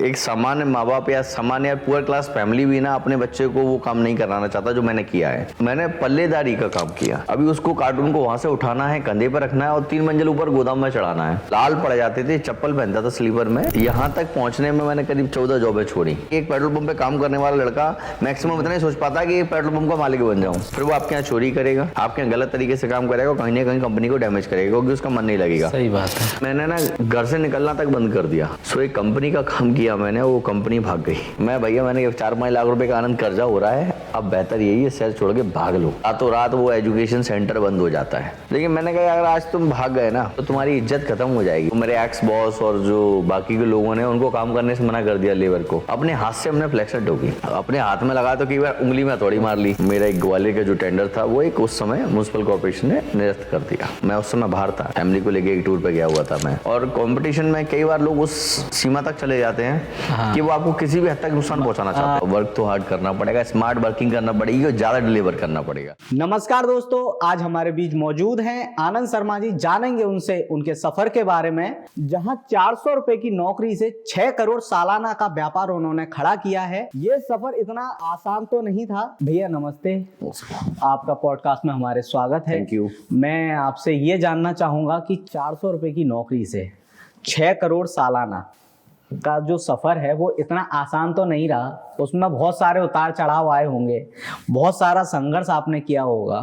एक सामान्य माँ बाप या सामान्य या पुअर क्लास फैमिली भी ना अपने बच्चे को वो काम नहीं कराना चाहता जो मैंने किया है। मैंने पल्लेदारी का काम किया। अभी उसको कार्टून को वहां से उठाना है, कंधे पर रखना है और 3 मंजिल ऊपर गोदाम में चढ़ाना है। लाल पड़ जाते थे, चप्पल पहनता था स्लीपर में। यहाँ तक पहुंचने में मैंने करीब 14 जॉबें छोड़ी। एक पेट्रोल पंप पे काम करने वाला लड़का मैक्सिमम इतना ही सोच पाता है कि पेट्रोल पंप का मालिक बन जाऊं। फिर वो आपके यहाँ चोरी करेगा, आपके यहाँ गलत तरीके से काम करेगा, कहीं ना कहीं कंपनी को डैमेज करेगा क्योंकि उसका मन नहीं लगेगा। सही बात है। मैंने ना घर से निकलना तक बंद कर दिया। सो एक कंपनी का काम किया मैंने, वो कंपनी भाग गई। मैं भैया मैंने 4-5 लाख रुपए का आनंद कर्जा हो रहा है, अब बेहतर यही है शहर छोड़ के भाग लो। रातों रात वो एजुकेशन सेंटर बंद हो जाता है। लेकिन मैंने कहा अगर आज तुम भाग गए ना तो तुम्हारी इज्जत खत्म हो जाएगी। तो मेरे एक्स बॉस और जो बाकी के लोगों ने उनको काम करने से मना कर दिया। लेबर को अपने हाथ से हमने फ्लेक्सर ठोकी, अपने हाथ में लगा तो कई बार उंगली में थोड़ी मार ली। मेरा एक ग्वालियर का जो टेंडर था वो एक उस समय म्युनिसिपल कॉर्पोरेशन ने निरस्त कर दिया। मैं उस समय बाहर था, फैमिली को लेके एक टूर पे गया हुआ था मैं। और कंपटीशन में कई बार लोग उस सीमा तक चले जाते हैं कि वो आपको किसी भी हद तक नुकसान पहुंचाना चाहते हैं। वर्क तो हार्ड करना पड़ेगा, स्मार्ट वर्किंग करना पड़ेगी और ज्यादा डिलीवर करना पड़ेगा। नमस्कार दोस्तों, आज हमारे बीच मौजूद हैं आनंद शर्मा जी। जानेंगे उनसे उनके सफर के बारे में, जहां 400 रुपए की नौकरी से 6 करोड़ सालाना का व्यापार उन्होंने खड़ा किया है। ये सफर इतना आसान तो नहीं था। भैया नमस्ते, आपका पॉडकास्ट में हमारे स्वागत है। Thank you. मैं आपसे ये जानना चाहूंगा कि 400 रुपए की नौकरी से 6 करोड़ सालाना का जो सफर है वो इतना आसान तो नहीं रहा। उसमें बहुत सारे उतार चढ़ाव आए होंगे, बहुत सारा संघर्ष आपने किया होगा,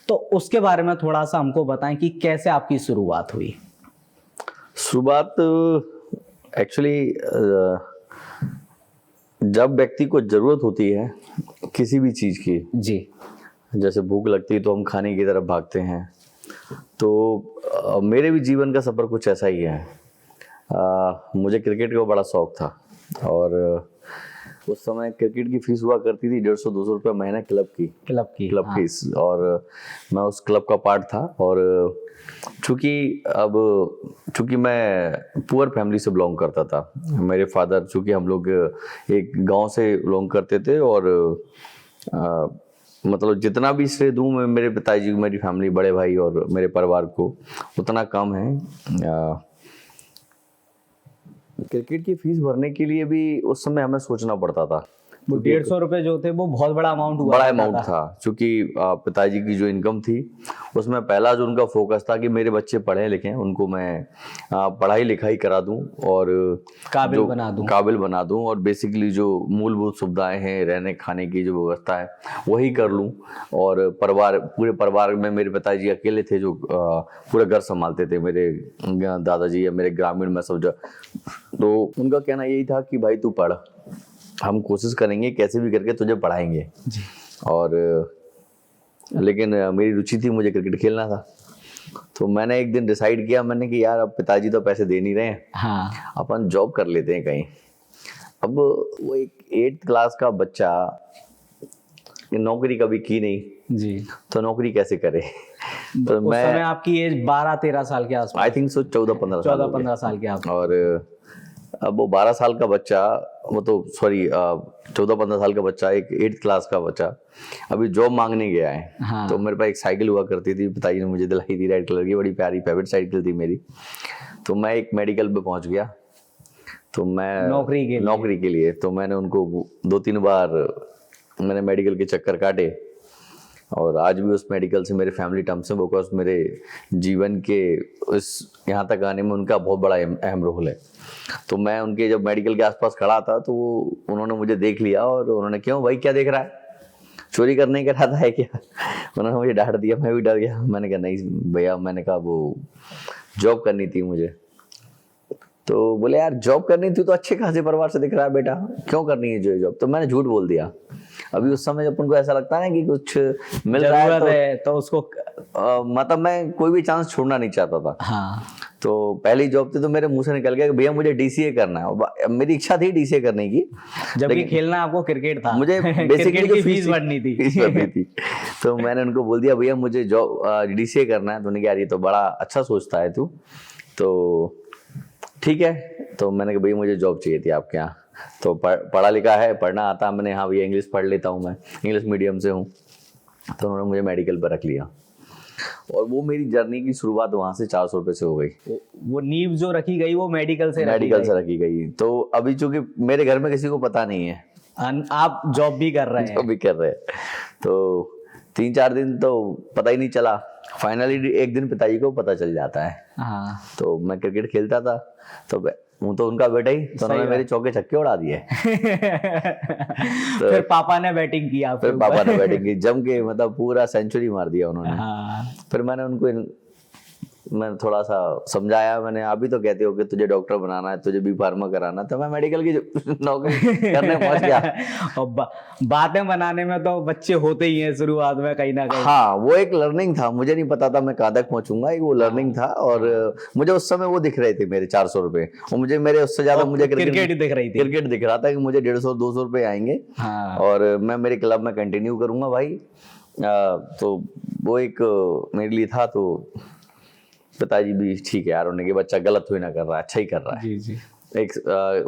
तो उसके बारे में थोड़ा सा हमको बताएं कि कैसे आपकी शुरुआत हुई। शुरुआत एक्चुअली जब व्यक्ति को जरूरत होती है किसी भी चीज की, जी, जैसे भूख लगती है तो हम खाने की तरफ भागते हैं। तो मेरे भी जीवन का सफर कुछ ऐसा ही है। मुझे क्रिकेट का बड़ा शौक था और उस समय क्रिकेट की फीस हुआ करती थी 150-200 रुपये महीना क्लब फीस। और मैं उस क्लब का पार्ट था। और चूंकि मैं पुअर फैमिली से बिलोंग करता था। मेरे फादर, चूंकि हम लोग एक गांव से बिलोंग करते थे और मतलब जितना भी श्रेय दूं मैं मेरे पिताजी, मेरी फैमिली, बड़े भाई और मेरे परिवार को, उतना कम है। क्रिकेट की फीस भरने के लिए भी उस समय हमें सोचना पड़ता था। वो 150 रुपए जो थे वो बहुत बड़ा अमाउंट हुआ, बड़ा अमाउंट था। क्योंकि पिताजी की जो इनकम थी उसमें पहला जो उनका फोकस था कि मेरे बच्चे पढ़े लिखें, उनको मैं पढ़ाई लिखाई करा दूं और काबिल बना दूं और बेसिकली जो मूलभूत सुविधाएं हैं, रहने खाने की जो व्यवस्था है वही कर लूं। और पूरे परिवार में मेरे पिताजी अकेले थे जो पूरा घर संभालते थे। मेरे दादाजी या मेरे ग्रामीण में सब, तो उनका कहना यही था कि भाई तू पढ़, हम कोशिश करेंगे कैसे भी करके तुझे पढ़ाएंगे जी। और लेकिन मेरी रुचि थी, मुझे क्रिकेट खेलना था। तो मैंने एक दिन डिसाइड किया मैंने कि यार अब पिताजी तो पैसे दे नहीं रहे हैं, हाँ, अपन जॉब कर लेते हैं कहीं। अब वो एक 8th क्लास का बच्चा, नौकरी कभी की नहीं जी, तो नौकरी कैसे करे। तो उस समय आपकी एज 12-13 साल के आसपास, आई थिंक सो 14-15 साल के आसपास। और अब वो 12 साल का बच्चा, वो तो सॉरी 14-15 साल का बच्चा, एक 8th क्लास का बच्चा अभी जॉब मांगने गया है। हाँ। तो मेरे पास एक साइकिल हुआ करती थी, पिताजी ने मुझे दिलाई थी, रेड कलर की, बड़ी प्यारी फेवरेट साइकिल थी मेरी। तो मैं एक मेडिकल पे पहुंच गया, तो मैं नौकरी के लिए तो मैंने उनको 2-3 बार मैंने मेडिकल के चक्कर काटे। और आज भी उस मेडिकल से मेरे फैमिली टर्म्स है, बिकॉज मेरे जीवन के उस यहाँ तक आने में उनका बहुत बड़ा अहम रोल है। तो मैं उनके जब मेडिकल के आसपास खड़ा था तो उन्होंने मुझे देख लिया और उन्होंने, क्यों भाई क्या देख रहा है, चोरी करने का इरादा है क्या? उन्होंने मुझे डांट दिया, मैं भी डर गया। मैंने कहा नहीं भैया, मैंने कहा वो जॉब करनी थी मुझे। तो बोले यार जॉब करनी थी तो अच्छे खासे परिवार से दिख रहा है बेटा, क्यों करनी है जो जॉब? तो मैंने झूठ बोल दिया। अभी उस समय जब उनको ऐसा लगता है ना कि कुछ मिल रहा है तो उसको मतलब मैं कोई भी चांस छोड़ना नहीं चाहता था। हाँ। तो पहली जॉब थी तो मेरे मुंह से निकल गया कि भैया मुझे डीसीए करना है। मेरी इच्छा थी डीसीए करने की, जबकि खेलना आपको क्रिकेट था, मुझे बेसिकली जो फीस भरनी थी। तो मैंने उनको बोल दिया भैया मुझे जॉब डीसीए करना है। तो उन्होंने कहा यार ये तो बड़ा अच्छा सोचता है तू, तो ठीक है। तो मैंने कहा भैया मुझे जॉब चाहिए थी आपके यहाँ, तो पढ़ा लिखा है, पढ़ना आता है। मैंने हाँ भैया इंग्लिश पढ़ लेता हूँ, मैं इंग्लिश मीडियम से हूँ। तो उन्होंने मुझे मेडिकल पर रख लिया। और वो मेरी जर्नी की शुरुआत वहां से 400 रुपए से हो गई। वो नींव जो रखी गई वो मेडिकल से रखी गई। तो अभी चूंकि मेरे घर में किसी को पता नहीं है, आप जॉब भी कर रहे हैं। जॉब भी कर रहे हैं, तो 3-4 दिन तो पता ही नहीं चला। फाइनली एक दिन पिताजी को पता चल जाता है। हाँ। तो मैं क्रिकेट खेलता था, तो हूँ तो उनका बेटा ही, तो उन्होंने मेरे चौके छक्के उड़ा दिए। तो फिर पापा ने बैटिंग किया, फिर पापा ने बैटिंग की जम के, मतलब पूरा सेंचुरी मार दिया उन्होंने। हाँ। फिर मैंने उनको मैंने थोड़ा सा समझाया, मैंने अभी तो कहते हो कि तुझे डॉक्टर बनाना है, तुझे बी फार्मा कराना है, तो मैं मेडिकल की नौकरी करने पहुंच गया। और बातें बनाने में तो बच्चे होते ही हैं शुरुआत में कहीं ना कहीं। हाँ, वो एक लर्निंग था, मुझे नहीं पता था मैं कहाँ तक पहुंचूंगा, वो लर्निंग था। और मुझे उस समय वो दिख रहे थे मेरे 400 रुपए, और मुझे मेरे उससे ज्यादा मुझे क्रिकेट दिख रही थी। क्रिकेट दिख रहा था कि मुझे 150-200 रुपए आएंगे। हाँ। और मैं मेरे क्लब में कंटिन्यू करूंगा भाई। तो वो एक मेरे लिए था। तो पिताजी भी ठीक है यार, उन्होंने कि बच्चा गलत हुई ना कर रहा है, अच्छा ही कर रहा है। जी जी। एक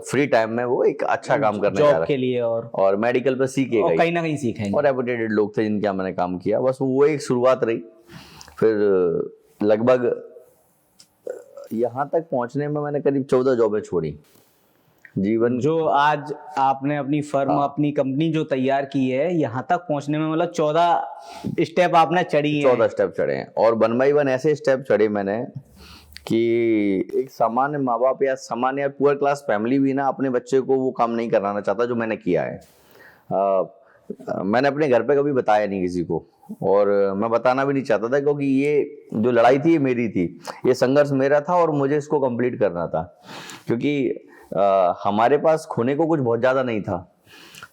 फ्री टाइम में वो एक अच्छा काम करने जा रहा है जॉब के लिए, और मेडिकल पे सीखेगा, कहीं ना कहीं सीखेंगे। और रेपुटेटेड लोग थे जिनके यहाँ मैंने काम किया, बस वो एक शुरुआत रही। फिर लगभग यहाँ तक पहुंचने में मैंने करीब 14 जॉबें छोड़ी। जीवन जो आज आपने अपनी फर्म, अपनी कंपनी जो तैयार की है, यहाँ तक पहुंचने में मतलब 14 स्टेप आपने चढ़ी है। 14 स्टेप चढ़े हैं, और 1 बाय 1 ऐसे स्टेप चढ़े मैंने कि एक सामान्य माँ बाप या सामान्य या पुअर क्लास फैमिली भी ना अपने बच्चे को वो काम नहीं कराना चाहता जो मैंने किया है। मैंने अपने घर पे कभी बताया नहीं किसी को, और मैं बताना भी नहीं चाहता था, क्योंकि ये जो लड़ाई थी ये मेरी थी, ये संघर्ष मेरा था, और मुझे इसको कंप्लीट करना था। क्योंकि हमारे पास खोने को कुछ बहुत ज्यादा नहीं था,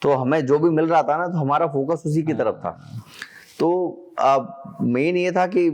तो हमें जो भी मिल रहा था ना, तो हमारा फोकस उसी की तरफ था। तो मेन ये था कि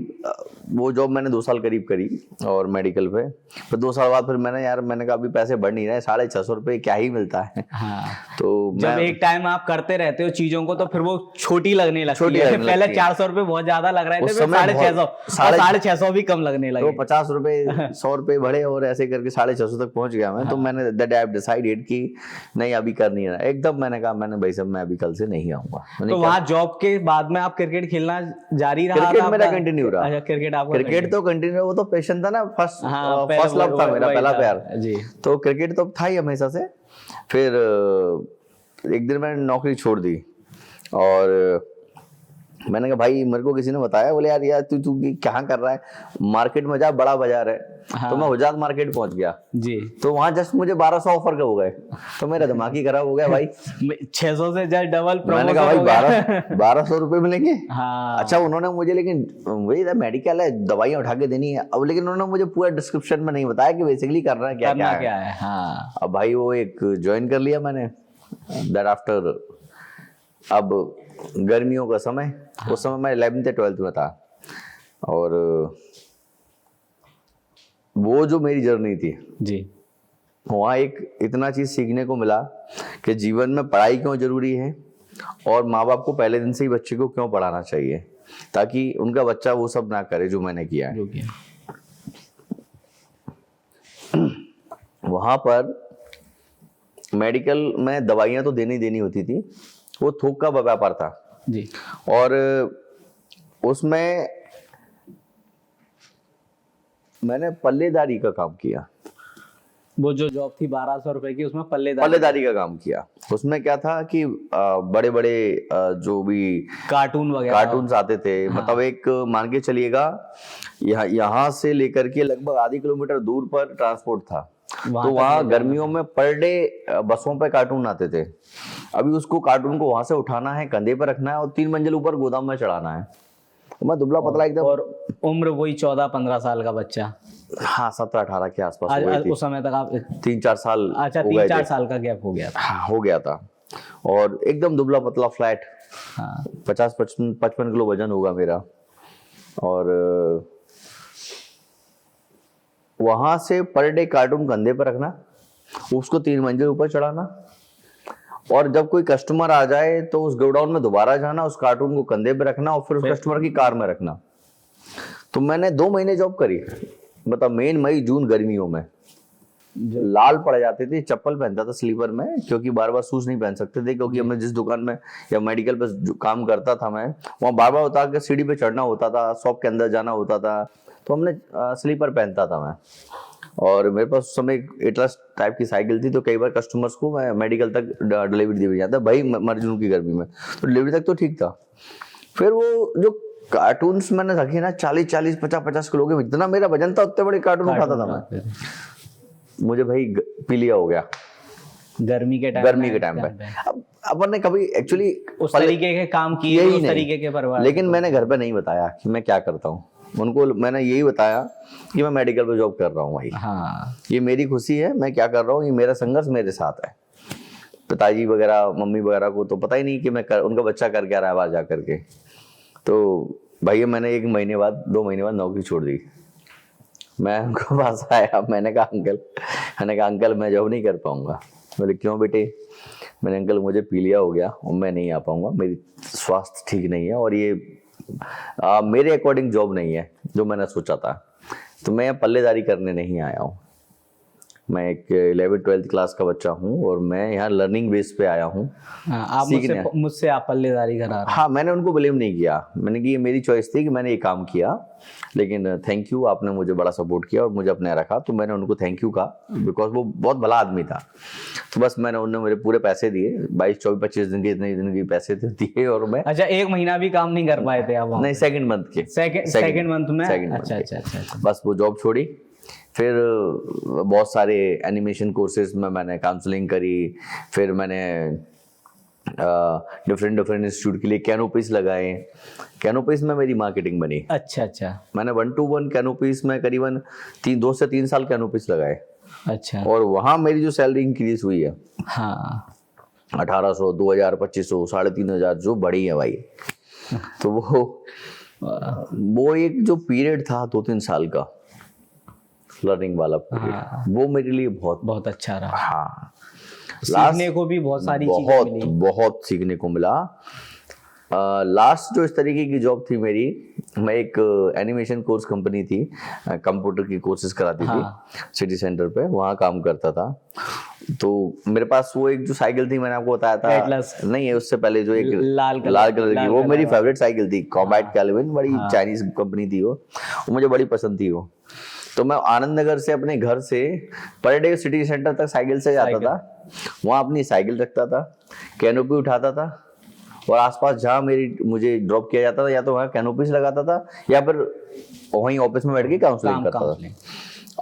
वो जॉब मैंने 2 साल करीब करी और मेडिकल पे। फिर 2 साल बाद फिर मैंने कहा अभी पैसे बढ़ नहीं रहे, 650 रुपए क्या ही मिलता है। हाँ। तो जब एक टाइम आप करते रहते हो चीजों को, तो फिर वो छोटी लगने लगती है। पहले 400 रुपए बहुत ज्यादा लग रहे थे, 650 भी कम लगने लगे। तो 50 रुपए 100 रुपए बढ़े, और ऐसे करके 650 तक पहुंच गया मैं। तो मैंने डिसाइडेड कि नहीं अभी कर नहीं रहा एकदम। मैंने कहा भाई साहब मैं अभी कल से नहीं आऊंगा। तो वहाँ जॉब के बाद में आप क्रिकेट खेलना जारी रहा? क्रिकेट मेरा कंटिन्यू रहा। अच्छा, क्रिकेट तो कंटिन्यू, वो तो पैशन था ना, फर्स्ट लव था मेरा, पहला प्यार जी। तो क्रिकेट तो था ही हमेशा से। फिर एक दिन मैंने नौकरी छोड़ दी, और मैंने कहा भाई मेरे को किसी ने बताया, बोले यार तू क्या कर रहा है, मार्केट में जा, बड़ा बाजार है। हाँ। तो मैं हुजात मार्केट पहुंच गया जी। तो वहां जस्ट मुझे 1200 ऑफर के हो गए, तो मेरा दिमाग ही खराब हो गया भाई। 600 से जस्ट डबल प्रमोशन। मैंने कहा भाई 1200 रुपए मिलेंगे। हाँ। अच्छा, उन्होंने मुझे, लेकिन वही था मेडिकल है, दवाइयां उठा के देनी है अब, लेकिन उन्होंने मुझे पूरा डिस्क्रिप्शन में नहीं बताया कि बेसिकली करना क्या है। हाँ। अब भाई वो एक ज्वाइन कर लिया मैंने। दैट आफ्टर, अब गर्मियों का समय। हाँ। उस समय मैं 11th या 12th में था, और वो जो मेरी जर्नी थी जी, वहाँ एक इतना चीज सीखने को मिला कि जीवन में पढ़ाई क्यों जरूरी है, और माँ बाप को पहले दिन से ही बच्चे को क्यों पढ़ाना चाहिए, ताकि उनका बच्चा वो सब ना करे जो मैंने किया है। वहां पर मेडिकल में दवाइयां तो देनी होती थी, वो थोक का व्यापार था जी। और उसमें मैंने पल्लेदारी का काम किया। वो जो जॉब थी 1200 रुपए की, उसमें पल्लेदारी का काम किया। उसमें क्या था कि बड़े बड़े जो भी कार्टून्स आते थे। हाँ। मतलब एक मान के चलिएगा, यहाँ से लेकर के लगभग आधी किलोमीटर दूर पर ट्रांसपोर्ट था। तो वहाँ गर्मियों में पर डे बसों पे कार्टून आते थे। अभी उसको कार्टून को वहां से उठाना है, कंधे पर रखना है, और 3 मंजिल ऊपर गोदाम में चढ़ाना है। मैं दुबला पतला एकदम, और उम्र वही 14-15 साल का बच्चा। हाँ, 17-18 के आसपास उस समय तक आप 3-4 साल। अच्छा, 3-4 साल का गैप हो गया था। हाँ, हो गया था। और एकदम दुबला पतला फ्लैट। हाँ। 50-55 किलो वजन होगा मेरा। और वहां से पर डे कार्टून कंधे पर रखना, उसको 3 मंजिल ऊपर चढ़ाना, और जब कोई कस्टमर आ जाए तो उस गोडाउन में दोबारा जाना, उस कार्टून को कंधे पे रखना, और फिर उस कस्टमर की कार में रखना। तो मैंने 2 महीने जॉब करी, मतलब मई जून गर्मियों में। लाल पड़ जाते थे। चप्पल पहनता था स्लीपर में, क्योंकि बार बार शूज नहीं पहन सकते थे, क्योंकि मैं जिस दुकान में या मेडिकल पे जो काम करता था मैं, वहाँ बार बार उतार के सीढ़ी पे चढ़ना होता था, शॉप के अंदर जाना होता था, तो हमने स्लीपर पहनता था मैं। और मेरे पास उस समय एक एटलस टाइप की साइकिल थी, तो कई बार कस्टमर्स को मैं मेडिकल तक डिलीवरी दी जाता भाई मर्जून की गर्मी में, तो डिलीवरी तक तो ठीक था। फिर वो जो कार्टून्स मैंने रखे ना 40-40, 50-50 किलो के, इतना मेरा वजन था, उतने बड़े कार्टून उठाता था मैं। मुझे भाई पीलिया हो गया गर्मी के टाइम पे। अब अपन ने कभी एक्चुअली उस तरीके के काम किए, उस तरीके के परिवार, लेकिन मैंने घर पे नहीं बताया कि मैं क्या करता हूँ। उनको मैंने यही बताया कि मैं मेडिकल पे जॉब कर रहा हूँ भाई। हाँ, ये मेरी खुशी है, मैं क्या कर रहा हूँ, ये मेरा संघर्ष मेरे साथ है। पिताजी वगैरह मम्मी वगैरह को तो पता ही नहीं कि उनका बच्चा कर क्या रहा है बाहर जा करके। तो भैया मैंने 1 महीने बाद 2 महीने बाद नौकरी छोड़ दी। मैं उनके पास आया, मैंने कहा अंकल मैं जॉब नहीं कर पाऊंगा। बोले क्यों बेटे? मैंने अंकल मुझे पीलिया हो गया और मैं नहीं आ पाऊंगा, मेरी स्वास्थ्य ठीक नहीं है, और ये मेरे अकॉर्डिंग जॉब नहीं है जो मैंने सोचा था। तो मैं पल्लेदारी करने नहीं आया हूँ। मैं एक 11th-12th क्लास का बच्चा हूँ और मैं यहाँ लर्निंग बेस पे आया हूँ। आप मुझसे आप पल्लेदारी करा रहे हैं। हाँ, मैंने उनको ब्लेम नहीं किया, मैंने कि ये मेरी चॉइस थी कि मैंने ये काम किया, लेकिन थैंक यू, आपने मुझे बड़ा सपोर्ट किया और मुझे अपने रखा, तो मैंने उनको थैंक यू कहा, बिकॉज वो बहुत भला आदमी था। तो बस उन्होंने मेरे पूरे पैसे दिए, 22, 24, 25 दिन के, इतने दिन के पैसे दिए, और मैं अच्छा 1 महीना भी काम नहीं कर पाए थे आप? नहीं, सेकंड मंथ के, सेकंड मंथ में। अच्छा। बस वो जॉब छोड़ी। फिर बहुत सारे एनिमेशन कोर्सेज में मैंने काउंसलिंग करी, फिर मैंने डिफरेंट इंस्टीट्यूट के लिए कैनोपीज लगाए, कैनोपीज में मेरी मार्केटिंग बनी। अच्छा। मैंने 1-to-1 कैनोपीज में करीबन 2 से 3 साल कैनोपीज लगाए। अच्छा। और वहां मेरी जो सैलरी इंक्रीज हुई है, हाँ, 1800, 2000, 2500, 3500 जो बढ़ी है भाई। तो वो एक जो पीरियड था 2-3 साल का लर्निंग वाला पीरियड, हाँ, वो मेरे लिए बहुत अच्छा रहा। हाँ, सीखने को भी बहुत सारी चीजें मिली, बहुत सीखने को मिला। लास्ट जो इस तरीके की जॉब थी मेरी, मैं एक एनिमेशन कोर्स कंपनी थी, कंप्यूटर की कोर्सेज कराती थी सिटी सेंटर पे, वहाँ काम करता था। तो मेरे पास वो एक जो साइकिल थी, मैंने आपको बताया था, नहीं उससे पहले जो एक लाल कलर की, वो मेरी फेवरेट साइकिल थी, कॉम्बैट कैल्विन, बड़ी चाइनीज कंपनी थी वो मुझे बड़ी पसंद थी वो। तो मैं आनंद नगर से अपने घर से पर डे सिटी सेंटर तक साइकिल से जाता था, वहाँ अपनी साइकिल रखता था, कैनोपी उठाता था, और आसपास जहाँ मुझे ड्रॉप किया जाता था, या तो वहाँ कैनोपीज लगाता था, या फिर वहीं ऑफिस में बैठ के काउंसलिंग करता था।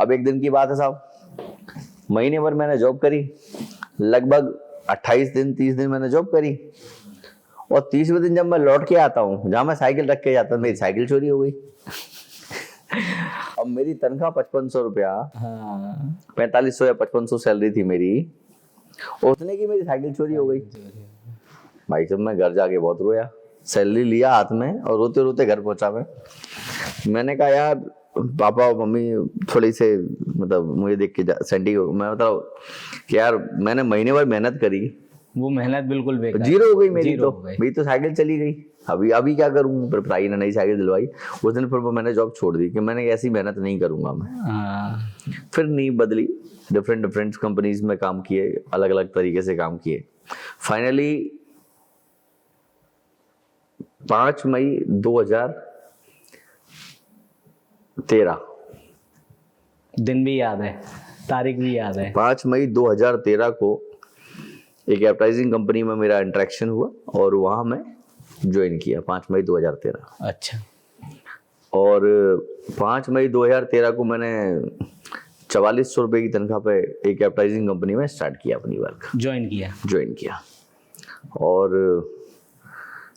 अब एक दिन की बात है साहब, महीने भर मैंने जॉब करी, लगभग 28 दिन 30 दिन मैंने जॉब करी, और 30वें दिन जब मैं लौट के आता हूँ जहाँ मैं साइकिल रख के जाता, मेरी साइकिल चोरी हो गई। अब मेरी तनख्वाह 5500 रुपया, 4500 या 5500 सैलरी थी मेरी, उतने की मेरी साइकिल चोरी हो गई। भाई जब मैं घर जाके बहुत रोया, सैलरी लिया हाथ में और रोते रोते घर पहुंचा मैंने कहा यार पापा और मम्मी थोड़ी से मतलब मुझे देख के सैंडी हो, मैं मतलब कि यार मैंने महीने भर मेहनत करी, वो मेहनत बिल्कुल बेकार, जीरो हो गई मेरी तो साइकिल चली गई। अभी क्या करूं? फिर भाई ने नई साइकिल दिलवाई, उस दिन फिर मैंने जॉब छोड़ दी कि मैंने ऐसी मेहनत नहीं करूंगा मैं। फिर नींव बदली, डिफरेंट कंपनीज में काम किए, अलग अलग तरीके से काम किए। फाइनली 5 मई 2013, दिन भी याद है, तारीख भी याद है, 5 मई 2013 को एक एडवर्टाइजिंग कंपनी में मेरा इंटरेक्शन हुआ और वहां मैं ज्वाइन किया 5 मई 2013। अच्छा। और 5 मई 2013 को मैंने 4400 रुपए की तनख्वाह पे एक एडवर्टाइजिंग कंपनी में स्टार्ट किया अपनी वर्क, ज्वाइन किया। और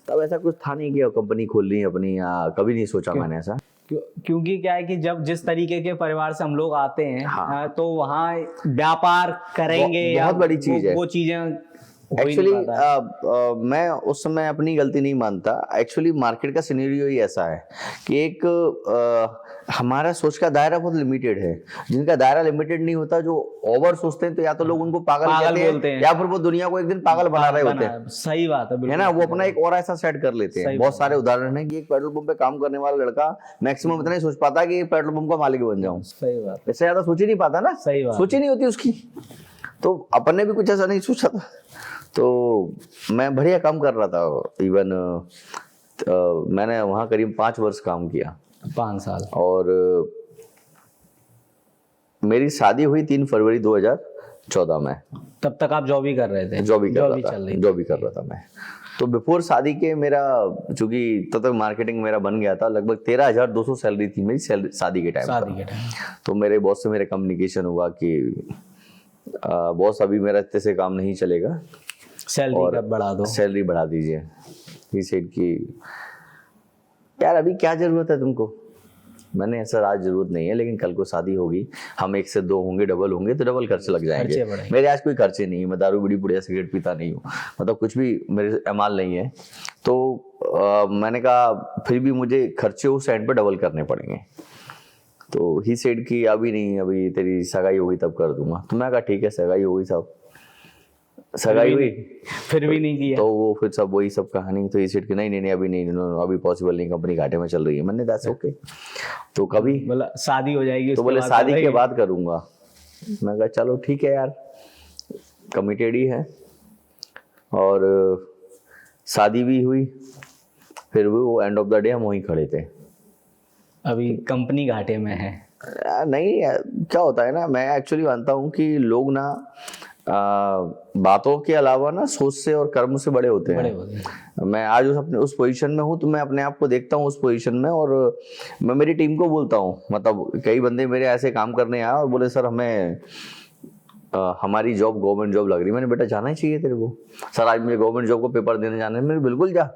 तब ऐसा कुछ था नहीं कि कंपनी खोलनी है अपनी, या कभी नहीं सोचा मैंने ऐसा, क्योंकि क्या है कि जब जिस तरीके के परिवार से हम लोग आते हैं, हाँ, तो वहाँ व्यापार करेंगे बहुत बड़ी चीज है, वो चीजें एक्चुअली मैं उस समय अपनी गलती नहीं मानता। एक्चुअली मार्केट का सिनेरियो ही ऐसा है कि एक हमारा सोच का दायरा बहुत लिमिटेड है। जिनका दायरा लिमिटेड नहीं होता, जो ओवर सोचते हैं, तो या तो लोग उनको पागल कहते हैं या फिर वो दुनिया को एक दिन पागल बना रहे होते हैं। सही बात है ना, वो अपना एक और ऐसा सेट कर लेते हैं। बहुत सारे उदाहरण है कि एक पेट्रोल पंप पे काम करने वाला लड़का मैक्सिमम इतना ही सोच पाता है कि पेट्रोल पंप का मालिक बन जाऊं। सही बात, इससे ज्यादा सोच ही नहीं पाता ना। सही बात, सोच ही नहीं होती उसकी। तो अपन ने भी कुछ ऐसा नहीं सोचा था। तो मैं बढ़िया काम कर रहा था। इवन मैंने वहाँ करीब 5 वर्ष काम किया। 5 साल। और मेरी शादी हुई 3 फरवरी 2014 में। तब तक आप जॉब ही कर रहे थे? जॉब ही कर रहा था मैं। तो बिफोर शादी के मेरा, चूंकि तब तक मार्केटिंग मेरा बन गया था, लगभग 13,200 सैलरी थी मेरी शादी के टाइम। तो मेरे बॉस से मेरे कम्युनिकेशन हुआ कि बॉस अभी मेरा इतने से काम नहीं चलेगा, सैलरी बढ़ा दो, सैलरी बढ़ा दीजिए। ही सेड कि यार अभी क्या जरूरत है तुमको? मैंने ऐसा आज जरूरत नहीं है, लेकिन कल को शादी होगी, हम 1 से 2 होंगे, डबल होंगे, तो डबल खर्चे लग जाएंगे। मेरे आज कोई खर्चे नहीं है, मैं दारू बीड़ी पुड़िया सिगरेट पीता नहीं हूँ, मतलब कुछ भी मेरे अमाल नहीं है। तो मैंने कहा फिर भी मुझे खर्चे उस एंड पर डबल करने पड़ेंगे। तो ही सेड कि अभी नहीं, अभी तेरी सगाई होगी तब कर दूंगा। तो मैं कहा ठीक है, सगाई होगी, सब सगाई हुई, फिर भी नहीं किया। तो वो फिर सब वही सब कहानी। तो इस कि नहीं अभी नहीं, अभी पॉसिबल नहीं, कंपनी घाटे में चल रही है। मैंने दैट्स ओके, तो कभी बोला शादी हो जाएगी, तो बोले शादी के बाद करूंगा। मैं कहा चलो ठीक है यार, कमिटेड ही है। और शादी भी हुई, फिर भी वो एंड ऑफ द डे हम वहीं खड़े थे। अभी कंपनी घाटे में है? नहीं, क्या होता है ना, मैं एक्चुअली मानता हूँ कि लोग ना बातों के अलावा ना सोच से और कर्म से बड़े होते हैं। मैं आज उस पोजीशन में हूँ, तो मैं अपने आप को देखता हूँ उस पोजीशन में, और मैं मेरी टीम को बोलता हूँ। मतलब कई बंदे मेरे ऐसे काम करने आए और बोले सर हमें हमारी जॉब गवर्नमेंट जॉब लग रही है। मैंने बेटा जाना ही चाहिए तेरे को। सर आज मुझे गवर्नमेंट जॉब को पेपर देने जाना है। मैंने बिल्कुल जा।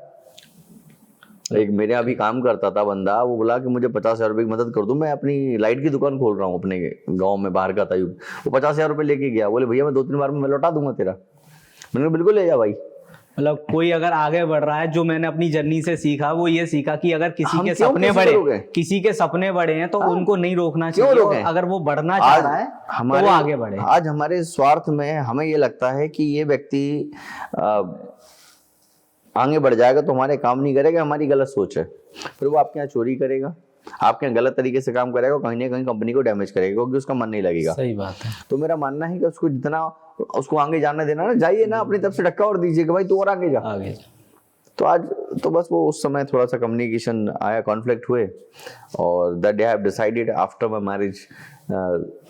एक मेरे अभी काम करता था बंदा, वो बोला कि मुझे 50,000 रुपए की मदद कर दो, मैं अपनी लाइट की दुकान खोल रहा हूँ अपने गांव में, बाहर का था। वो 50,000 रुपए लेके गया, बोले भैया मैं 2-3 बार में मैं लौटा दूंगा तेरा। मैंने बिल्कुल ले जा भाई। मतलब कोई अगर आगे बढ़ रहा है, जो मैंने अपनी जर्नी से सीखा वो ये सीखा कि अगर किसी के सपने बड़े हैं तो उनको नहीं रोकना चाहिए। अगर वो बढ़ना चाह रहा है तो वो आगे बढ़े। आज हमारे स्वार्थ में हमें ये लगता है कि ये व्यक्ति आगे बढ़ जाएगा तो हमारे काम नहीं करेगा, हमारी गलत सोच है। फिर वो आपके यहाँ चोरी करेगा, आपके यहाँ गलत तरीके से काम करेगा, कहीं ना कहीं कंपनी को डैमेज करेगा, क्योंकि उसका मन नहीं लगेगा। सही बात है। तो मेरा मानना है कि उसको जितना उसको आगे जाने देना ना, जाइए ना, अपनी तरफ से धक्का और दीजिए कि भाई तू और आगे जा। तो आज तो बस वो उस समय थोड़ा सा कम्युनिकेशन आया, कॉन्फ्लिक्ट हुए, और that day I have decided after my marriage,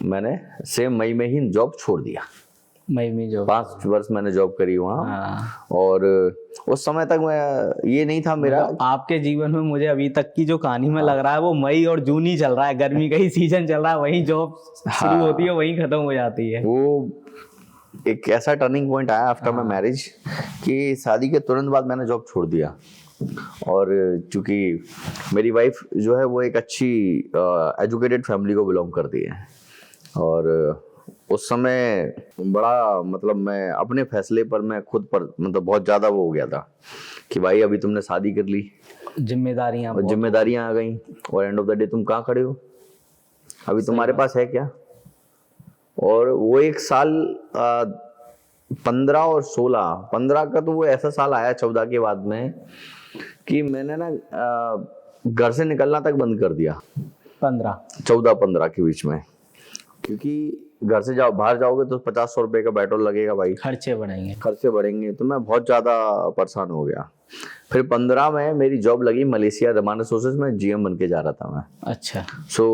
मैंने सेम मई में ही जॉब छोड़ दिया। मई में जॉब 5 वर्ष मैंने जॉब करी वहाँ। और उस समय तक मैं ये नहीं था मेरा। आपके जीवन में मुझे अभी तक की जो कहानी में लग रहा है वो मई और जून ही चल रहा है, गर्मी का ही सीजन चल रहा है, वहीं जॉब शुरू होती है, वहीं खत्म हो जाती है। वो एक ऐसा टर्निंग पॉइंट आया आफ्टर माय मैरिज कि शादी के तुरंत बाद मैंने जॉब छोड़ दिया। और चूंकि मेरी वाइफ जो है वो एक अच्छी एजुकेटेड फैमिली को बिलोंग करती है, और उस समय बड़ा, मतलब मैं अपने फैसले पर मैं खुद पर मतलब बहुत ज्यादा वो हो गया था कि भाई अभी तुमने शादी कर ली, जिम्मेदारियां आ गई, और एंड ऑफ द डे तुम कहाँ खड़े हो, अभी तुम्हारे पास है क्या। और वो एक साल 15 और 15 का तो वो ऐसा साल आया 14 के बाद में कि मैंने ना घर से निकलना तक बंद कर दिया। 14-15 के बीच में, क्योंकि घर से बाहर जाओगे तो 50-100 रुपए का पेट्रोल लगेगा भाई, खर्चे बढ़ेंगे। तो मैं बहुत ज्यादा परेशान हो गया। फिर 15 में मेरी जॉब लगी मलेशिया रमान रिसोर्सेज में, GM बन के जा रहा था मैं। अच्छा। सो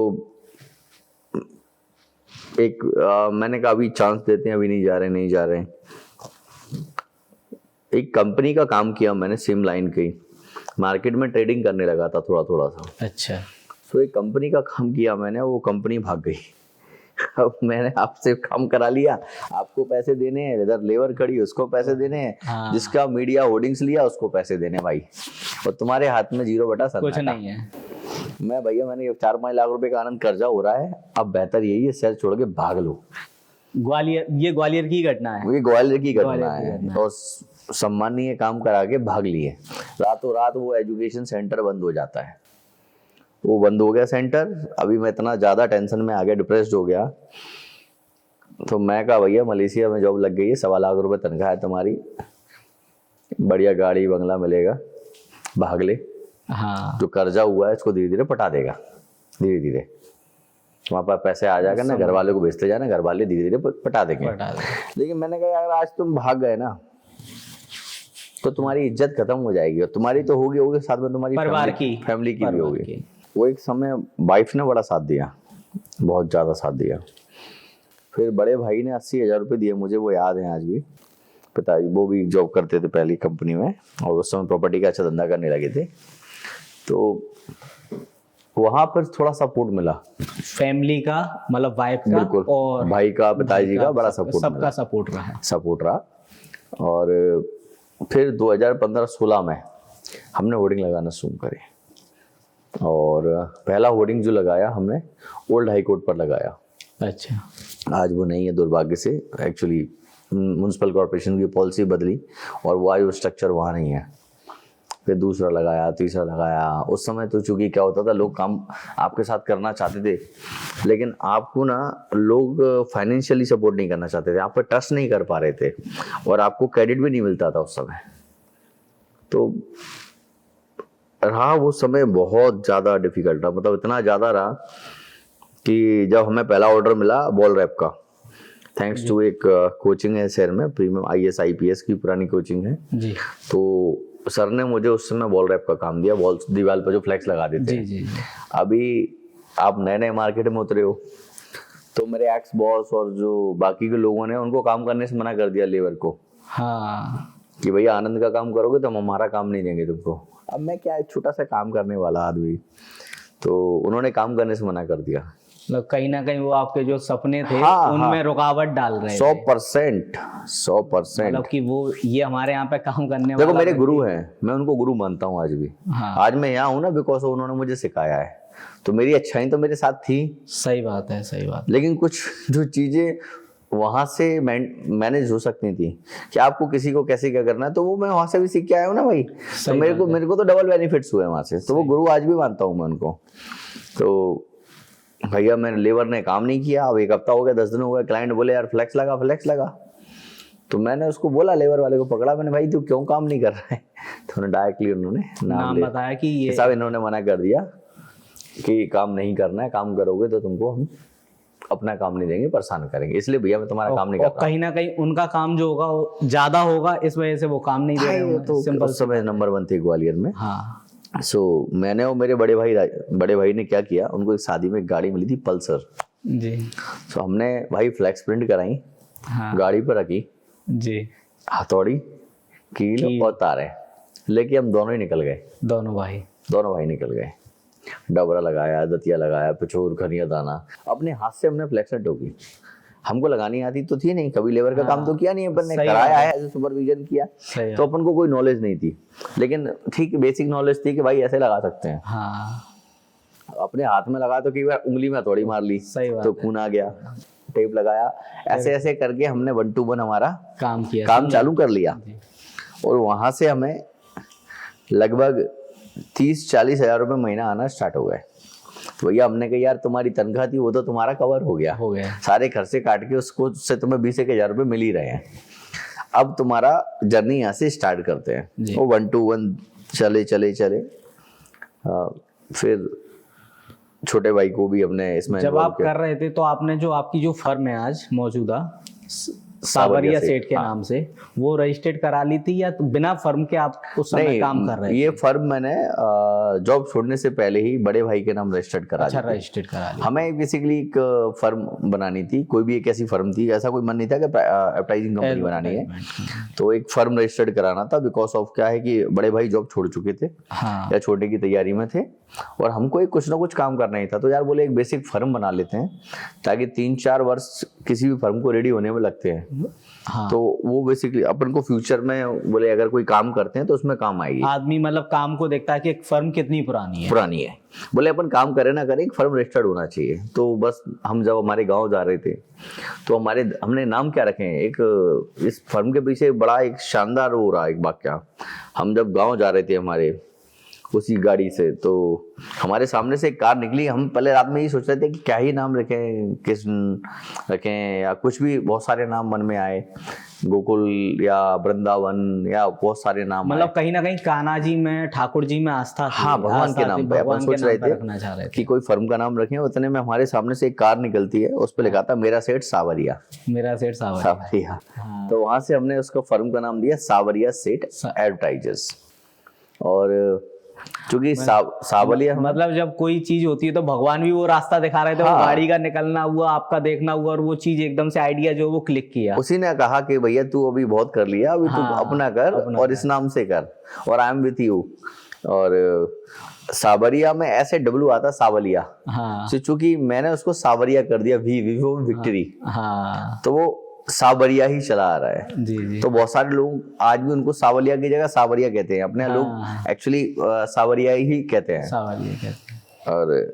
एक मैंने कहा अभी चांस देते हैं, अभी नहीं जा रहे। एक कंपनी का काम किया मैंने, सिम लाइन की, मार्केट में ट्रेडिंग करने लगा था थोड़ा सा। अच्छा। सो एक कंपनी का काम किया मैंने, वो कंपनी भाग गई। अब मैंने आपसे काम करा लिया, आपको पैसे देने हैं, इधर लेबर खड़ी उसको पैसे देने हैं, हाँ। जिसका मीडिया होर्डिंग्स लिया उसको पैसे देने भाई, और तुम्हारे हाथ में 0/7 कुछ नहीं है। मैं भैया मैंने 4-5 लाख रुपए का आनंद कर्जा हो रहा है, अब बेहतर यही है शहर छोड़ के भाग लो। ग्वालियर की घटना है। ये ग्वालियर की घटना है। और सम्मानीय काम करा के भाग लिए, रातों रात वो एजुकेशन सेंटर बंद हो जाता है। वो बंद हो गया सेंटर। अभी मैं इतना ज़्यादा टेंशन में आ गया, डिप्रेस्ड हो गया। तो मैं कहा भैया मलेशिया में जॉब लग गई है, 1.25 लाख रुपए तनख्वाह है तुम्हारी, बढ़िया गाड़ी बंगला मिलेगा, भाग ले। हाँ जो कर्जा हुआ है इसको धीरे धीरे पटा देगा, धीरे धीरे वहाँ पर पैसे आ जाएगा ना, घर वालों को भेजते जाना, घर वाले धीरे धीरे पटा देंगे। लेकिन मैंने कहा अगर आज तुम भाग गए ना तो तुम्हारी इज्जत खत्म हो जाएगी, और तुम्हारी तो होगी साथ में तुम्हारी परिवार की, फैमिली की भी होगी। वो एक समय वाइफ ने बड़ा साथ दिया, बहुत ज्यादा साथ दिया। फिर बड़े भाई ने 80,000 रुपये दिए मुझे, वो याद है आज भी। पिताजी वो भी जॉब करते थे पहली कंपनी में, और उस समय प्रॉपर्टी का अच्छा धंधा करने लगे थे। तो वहां पर थोड़ा सपोर्ट मिला फैमिली का, मतलब वाइफ का, बिल्कुल, और भाई का, पिताजी का बड़ा सपोर्ट, सबका सपोर्ट रहा। और फिर 2015-16 में हमने होर्डिंग लगाना शुरू करे, और पहला होर्डिंग जो लगाया हमने ओल्ड हाई कोर्ट पर लगाया। अच्छा। आज वो नहीं है दुर्भाग्य से, एक्चुअली म्युनिसिपल कॉर्पोरेशन की पॉलिसी बदली और वो आज वो स्ट्रक्चर वहाँ नहीं है। फिर दूसरा लगाया, तीसरा लगाया। उस समय तो चूंकि क्या होता था, लोग काम आपके साथ करना चाहते थे, लेकिन आपको ना लोग फाइनेंशियली सपोर्ट नहीं करना चाहते थे, आप पर ट्रस्ट नहीं कर पा रहे थे, और आपको क्रेडिट भी नहीं मिलता था उस समय। तो रहा वो समय बहुत ज़्यादा डिफिकल्ट रहा, मतलब इतना ज़्यादा रहा कि जब हमें पहला ऑर्डर मिला बॉल रैप का, थैंक्स टू एक कोचिंग है शहर में, प्रीमियम IAS IPS की पुरानी कोचिंग है जी। तो सर ने मुझे उस समय बॉल रैप का काम दिया, बॉल दीवार पर जो फ्लेक्स लगा देते हैं। जी। अभी आप नए नए मार्केट में उतरे हो, तो मेरे एक्स बॉस और जो बाकी के लोगों ने उनको काम करने से मना कर दिया लेबर को। हाँ, कि भैया आनंद का काम करोगे तो हम हमारा काम नहीं देंगे तुमको। अब मैं क्या, एक छोटा सा काम करने वाला आदमी, तो उन्होंने काम करने से मना कर दिया। मतलब कहीं ना कहीं वो आपके जो सपने थे उनमें रुकावट डाल रहे थे। 100%। मतलब कि वो ये हमारे यहाँ पे काम करने देखो मेरे गुरु हैं, मैं उनको गुरु मानता हूँ आज भी। हाँ। आज मैं यहाँ हूँ ना बिकॉज उन्होंने मुझे सिखाया है, तो मेरी अच्छाई तो मेरे साथ थी। सही बात है, सही बात। लेकिन कुछ जो चीजें वहां से मैनेज हो सकती थी कि आपको किसी को कैसे क्या करना है, तो वो मैं वहां से भी सीख के आया हूँ ना भाई। तो मेरे को तो डबल बेनिफिट्स हुए वहां से, तो वो गुरु आज भी मानता हूँ मैं उनको। तो भैया मैंने लेबर ने काम नहीं किया, अब 1 हफ्ता हो गया, 10 दिन हो गए, क्लाइंट बोले यार फ्लेक्स लगा। तो मैंने उसको बोला, लेबर वाले को पकड़ा मैंने, भाई तू क्यों काम नहीं कर रहा है? तो डायरेक्टली उन्होंने नाम बताया कि ये साहब, इन्होंने मना कर दिया कि काम नहीं करना है, काम करोगे तो तुमको हम अपना काम नहीं देंगे, परेशान करेंगे, इसलिए भैया मैं तुम्हारा काम नहीं कर रहा। कहीं ना कहीं उनका काम जो होगा वो ज्यादा होगा, इस वजह से वो काम नहीं दे रहे होंगे। तो सिंपल समय नंबर 1 थे ग्वालियर में। हाँ। मैंने और मेरे बड़े भाई ने क्या किया, उनको एक शादी में गाड़ी मिली थी पल्सर जी। हमने भाई फ्लैक्स प्रिंट कराई। हाँ। गाड़ी पर रखी जी, हथौड़ी, कील और तारे लेके हम दोनों ही निकल गए। दोनों भाई निकल गए। डबरा लगाया, दतिया लगाया, पिछोर, खनिया दाना, अपने हाथ से हमने फ्लैक्स ठोकी। हमको लगानी आती तो थी नहीं, कभी लेबर का काम तो किया नहीं, अपन ने कराया है, ऐसे सुपरविजन किया, तो अपन को कोई नॉलेज नहीं थी, लेकिन ठीक बेसिक नॉलेज थी कि भाई ऐसे लगा सकते हैं। हाँ। अपने हाथ में लगा तो कई बार उंगली में थोड़ी मार ली तो खून आ गया, टेप लगाया, ऐसे करके हमने 1 to 1 हमारा काम चालू कर लिया। और वहां से हमें लगभग 30-40 हजार रुपए महीना आना स्टार्ट हो गए। तो भैया हमने कहा यार तुम्हारी तनख्वाह थी वो तो तुम्हारा कवर हो गया, सारे खर्चे काट के उसको से तुम्हें 20-21 रुपए मिल ही रहे हैं। अब तुम्हारा जर्नी यहाँ से स्टार्ट करते हैं। वो 1 to 1 चले। फिर छोटे भाई को भी अपने इसमें जब आप कर रहे थे, तो आपने जो आपकी जो फर्म है आज मौजूदा सावरिया सेठ के नाम से, वो रजिस्टर्ड करा ली थी या तो बिना फर्म के आप उस समय काम कर रहे थे? ये फर्म मैंने जॉब छोड़ने से पहले ही बड़े भाई के नाम रजिस्टर्ड करा ली। अच्छा, रजिस्टर्ड करा ली। हमें बेसिकली एक फर्म बनानी थी, कोई भी एक ऐसी फर्म थी, ऐसा कोई मन नहीं था कि एडवर्टाइजिंग कंपनी बनानी है, तो एक फर्म रजिस्टर्ड कराना था। बिकॉज ऑफ क्या है कि बड़े भाई जॉब छोड़ चुके थे या छोड़ने की तैयारी में थे, और हमको एक कुछ ना कुछ काम करना ही था। तो यार बोले एक बेसिक फर्म बना लेते हैं, ताकि 3-4 वर्ष किसी भी फर्म को रेडी होने में लगते हैं। हाँ। तो वो बेसिकली अपन को फ्यूचर में बोले अगर कोई काम करते हैं तो उसमें काम आएगी। आदमी मतलब काम को देखता है कि एक फर्म कितनी पुरानी है। बोले अपन काम करे ना करे, एक फर्म रजिस्टर्ड होना चाहिए। तो बस हम जब हमारे गांव जा रहे थे तो हमने नाम क्या रखे हैं, एक इस फर्म के पीछे बड़ा एक शानदार हो रहा एक वाक्या। हम जब गांव जा रहे थे हमारे, उसी गाड़ी से। तो हमारे सामने से एक कार निकली, हम पहले रात में यही सोच रहे थे कि क्या ही नाम रखें, कृष्ण रखें या कुछ भी, बहुत सारे नाम मन में आए, गोकुल या वृंदावन या बहुत सारे नाम आए। मतलब कहीं ना कहीं कान्हा जी में, ठाकुर जी में आस्था थी। हाँ, भगवान के नाम पे अपन सोच रहे रखना चाह रहे थे थे कि कोई फर्म का नाम रखें। उतने में हमारे सामने से एक कार निकलती है, उस पर लिखा था मेरा सेठ सावरिया। मेरा सेठ सावरिया। हाँ। तो वहां से हमने उसको फर्म का नाम दिया सावरिया सेठ एडवर्टाइजर्स। और चूंकि सावलिया, मतलब जब कोई चीज होती है तो भगवान भी वो रास्ता दिखा रहे थे। हाँ। वो गाड़ी का निकलना हुआ, आपका देखना हुआ, और वो चीज एकदम से आइडिया जो वो क्लिक किया। उसी ने कहा कि भैया तू अभी बहुत कर लिया, अभी तू हाँ, अपना कर और इस नाम से कर, और आई एम विथ यू। और सावरिया में ऐसे डब्ल्यू आता सावलिया। हाँ। तो चूंकि मैंने उसको सावरिया कर दिया, वी फॉर विक्ट्री, हाँ। तो वो सावरिया ही चला आ रहा है। जी जी। तो बहुत सारे लोग आज भी उनको सावलिया की जगह सावरिया कहते हैं। अपने लोग एक्चुअली सावरिया ही कहते हैं। सावरिया कहते हैं। और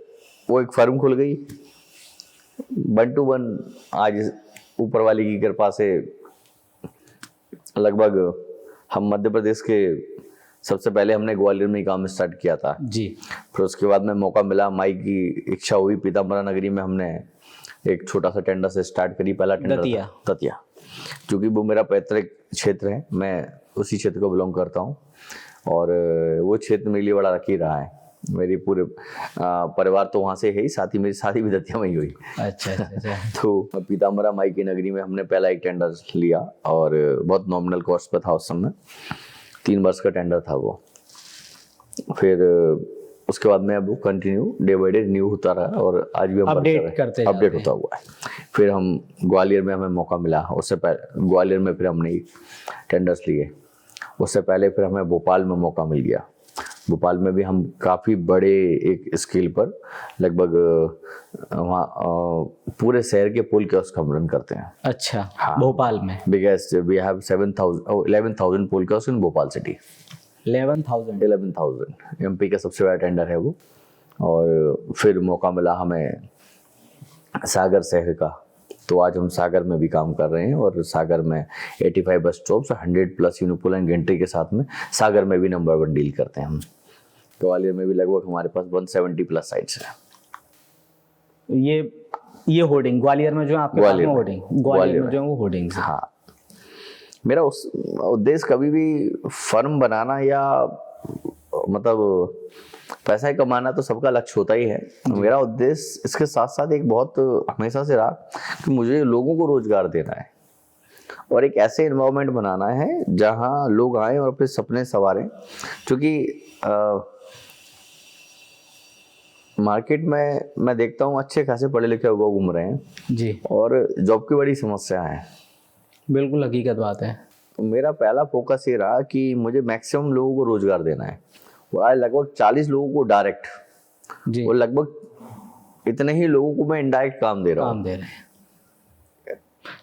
वो एक फर्म खुल गई 1 to 1। आज ऊपर वाले की कृपा से लगभग हम मध्य प्रदेश के सबसे पहले हमने ग्वालियर में ही काम स्टार्ट किया था जी। फिर उसके बाद में मौका मिला, माई की इच्छा हुई, पीताम्बरा नगरी में हमने एक छोटा सा टेंडर से स्टार्ट करी। पहला टेंडर दतिया, क्योंकि वो मेरा पैतृक क्षेत्र है, मैं उसी क्षेत्र को बिलोंग करता हूँ। और वो क्षेत्र मेरे लिए बड़ा लकी रहा है। मेरी पूरे परिवार तो वहाँ से है ही, साथ ही मेरी शादी भी दतिया में ही हुई। अच्छा। तो पीताम्बरा माई की नगरी में हमने पहला एक टेंडर लिया, और बहुत नॉमिनल कॉस्ट पर था उस समय, 3 वर्ष का टेंडर था वो। फिर उसके बाद में अब वो continue day by day new होता रहा, और आज भी हम अपडेट होता हुआ है। फिर हम ग्वालियर में हमें मौका मिला, उससे पहले ग्वालियर में फिर हमने टेंडर्स लिए। उससे पहले फिर हमें भोपाल में मौका मिल गया। भोपाल में भी हम काफ़ी बड़े एक स्केल पर, लगभग वहाँ पूरे शहर के पुल के उसका हम रन करते हैं। अच्छा। हाँ, भोपाल में बिगेस्ट वी हैव 11,000 पुल के इन भोपाल सिटी। 11,000 एमपी का सबसे बड़ा टेंडर है वो। और फिर मौका मिला हमें सागर शहर का, तो आज हम सागर में भी काम कर रहे हैं। और सागर में 85 बस स्टॉप्स, 100+ यूनिपुल एंड गेंट्री के साथ में सागर में भी नंबर 1 डील करते हैं हम। ग्वालियर में भी लगभग हमारे पास 170+ साइट्स है। ये होर्डिंग ग्वालियर में जो आपके पास में होर्डिंग, ग्वालियर में जो वो होर्डिंग। हाँ, मेरा उस उद्देश्य कभी भी फर्म बनाना या मतलब पैसा ही कमाना तो सबका लक्ष्य होता ही है। मेरा उद्देश्य इसके साथ साथ एक बहुत हमेशा से रहा कि मुझे लोगों को रोजगार देना है, और एक ऐसे एनवायरनमेंट बनाना है जहां लोग आए और अपने सपने संवारें। क्योंकि मार्केट में मैं देखता हूँ अच्छे खासे पढ़े लिखे लोग घूम रहे हैं जी, और जॉब की बड़ी समस्या है। बिल्कुल हकीकत बात है। तो मेरा पहला फोकस ये रहा कि मुझे मैक्सिमम लोगों को रोजगार देना है। और आज लगभग 40 लोगों को डायरेक्ट जी, और लगभग इतने ही लोगों को मैं इनडायरेक्ट काम दे रहा हूँ,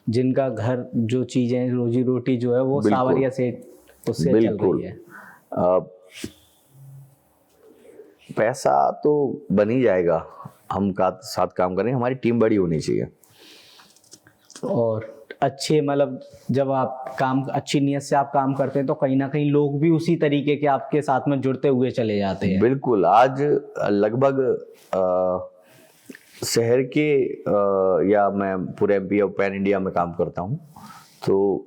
जिनका घर जो चीजें रोजी रोटी जो है वो सावरिया से उससे चल रही है। पैसा तो बन ही जाएगा, हम साथ काम करें, हमारी टीम बड़ी होनी चाहिए। और अच्छे मतलब जब आप काम अच्छी नीयत से आप काम करते हैं तो कहीं ना कहीं लोग भी उसी तरीके के आपके साथ में जुड़ते हुए चले जाते हैं। बिल्कुल। आज लगभग शहर के या मैं पूरे एमपी और पैन इंडिया में काम करता हूँ, तो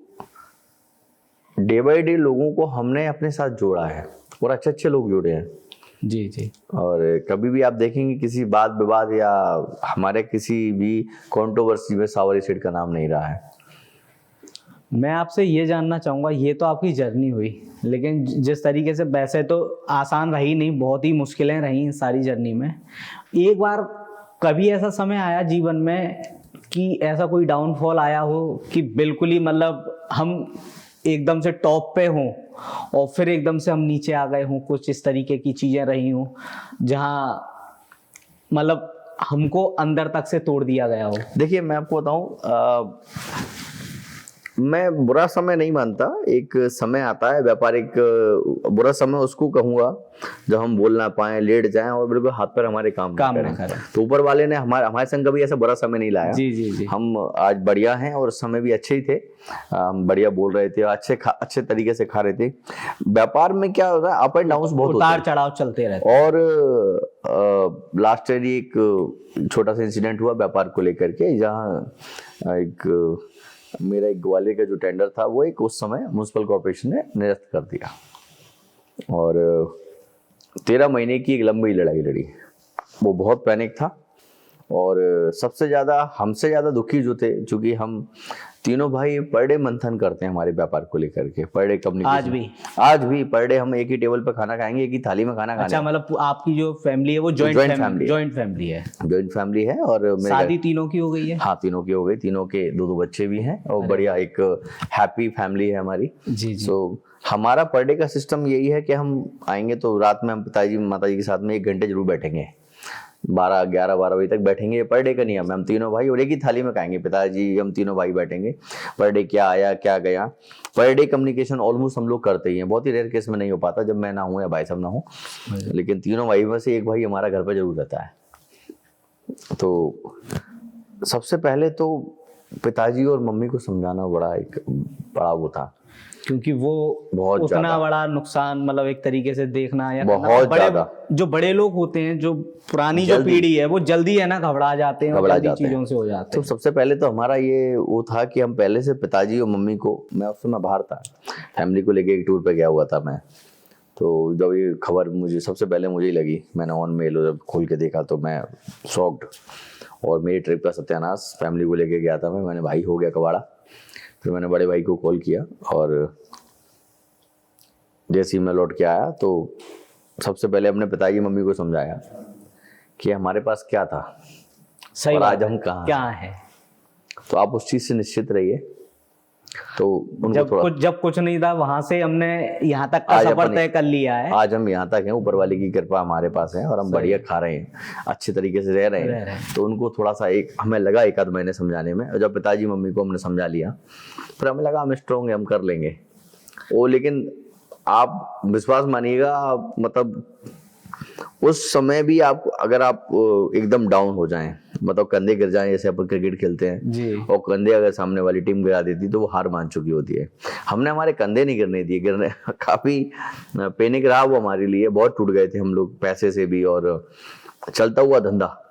डे बाई डे लोगों को हमने अपने साथ जोड़ा है और अच्छे अच्छे लोग जुड़े हैं। जी जी। और कभी भी आप देखेंगे किसी बात विवाद या हमारे किसी भी कंट्रोवर्सी में सावरी सेठ का नाम नहीं रहा है। मैं आपसे ये जानना चाहूँगा, ये तो आपकी जर्नी हुई, लेकिन जिस तरीके से, वैसे तो आसान रही नहीं, बहुत ही मुश्किलें रही इन सारी जर्नी में। एक बार कभी ऐसा समय आया जीवन में कि ऐसा कोई डाउनफॉल आया हो कि बिल्कुल ही मतलब हम एकदम से टॉप पे हों और फिर एकदम से हम नीचे आ गए हों, कुछ इस तरीके की चीज़ें रही हों जहाँ मतलब हमको अंदर तक से तोड़ दिया गया हो? देखिए मैं आपको बताऊं, मैं बुरा समय नहीं मानता। एक समय आता है व्यापारिक, बुरा समय उसको कहूंगा जब हम बोल ना पाए, लेट जाएं और बिल्कुल हाथ पर हमारे काम ना करें। करें। तो ऊपर वाले ने हमारे संग कभी ऐसा बुरा समय नहीं लाया। जी जी जी। हम आज बढ़िया हैं और समय भी अच्छे ही थे, हम बढ़िया बोल रहे थे, अच्छे तरीके से खा रहे थे। व्यापार में क्या होता है, अप एंड डाउन बहुत होते हैं, उतार चढ़ाव चलते रहते हैं। और लास्ट ईयर एक छोटा सा इंसिडेंट हुआ व्यापार को लेकर के, जहाँ मेरा एक ग्वालियर का जो टेंडर था वो एक उस समय म्युनिसिपल कॉर्पोरेशन ने निरस्त कर दिया और 13 महीने की एक लंबी लड़ाई लड़ी। वो बहुत पैनिक था और हमसे ज़्यादा दुखी जो थे, चूंकि हम तीनों भाई पर डे मंथन करते हैं हमारे व्यापार को लेकर के, पर डे कम्युनिकेशन। आज भी पर डे हम एक ही टेबल पर खाना खाएंगे, एक ही थाली में खाना खाएंगे। अच्छा, मतलब आपकी जो फैमिली है वो जॉइंट फैमिली है। जॉइंट फैमिली है और शादी तीनों की हो गई है? हाँ, तीनों की हो गई, तीनों के 2 बच्चे भी हैं और बढ़िया एक हैप्पी फैमिली है हमारी। जी जी। सो हमारा पर डे का सिस्टम यही है कि हम आएंगे तो रात में हम पिताजी माताजी के साथ में 1 घंटे जरूर बैठेंगे, 11 बजे तक बैठेंगे। पर डे का नियम है, हम तीनों भाई और एक ही थाली में खाएंगे, पिताजी हम तीनों भाई बैठेंगे। पर डे क्या आया क्या गया, पर डे कम्युनिकेशन ऑलमोस्ट हम लोग करते ही हैं। बहुत ही रेयर केस में नहीं हो पाता जब मैं ना हूँ या भाई साहब ना हो, लेकिन तीनों भाई में से एक भाई हमारा घर पर जरूर रहता है। तो सबसे पहले तो पिताजी और मम्मी को समझाना बड़ा वो था, क्योंकि वो बहुत उतना बड़ा नुकसान, मतलब एक तरीके से देखना या बहुत ज्यादा। जो बड़े लोग होते हैं, जो पुरानी जो पीढ़ी है, वो जल्दी है ना घबरा जाते हैं और जल्दी चीजों से हो जाते हैं। तो सबसे पहले तो हमारा ये वो था कि हम पहले से पिताजी और मम्मी को, मैं उस समय बाहर था, फैमिली को लेके एक टूर पे गया हुआ था मैं। तो जब ये खबर मुझे सबसे पहले मुझे ही लगी, मैंने ऑन मेल जब खोल के देखा तो मैं शॉक्ड, और मेरी ट्रिप का सत्यानाश फैमिली को लेके गया था मैंने भाई हो गया कबाड़ा। फिर मैंने बड़े भाई को कॉल किया और जैसे ही मैं लौट के आया तो सबसे पहले अपने पिताजी मम्मी को समझाया कि हमारे पास क्या था सही और बात आज हम कहाँ क्या है। तो आप उस चीज से निश्चित रहिए। तो जब कुछ नहीं था, वहां से हमने यहाँ तक का सफर तय कर लिया है। आज हम यहाँ तक हैं, ऊपर वाले की कृपा हमारे पास है और हम बढ़िया खा रहे हैं, अच्छे तरीके से रह रहे हैं। तो उनको थोड़ा सा हमें लगा 1 आध महीने समझाने में, और जब पिताजी मम्मी को हमने समझा लिया फिर हमें लगा हम स्ट्रॉन्ग है, हम कर लेंगे वो। लेकिन आप विश्वास मानिएगा, मतलब उस समय भी अगर आप एकदम डाउन हो जाएं, मतलब कंधे गिर जाएं, जैसे अपन क्रिकेट खेलते हैं जी, और कंधे अगर सामने वाली टीम गिरा देती तो वो हार मान चुकी होती है। हमने हमारे कंधे नहीं गिरने काफी पैनिक रहा वो हमारे लिए, बहुत टूट गए थे हम लोग, पैसे से भी, और चलता हुआ धंधा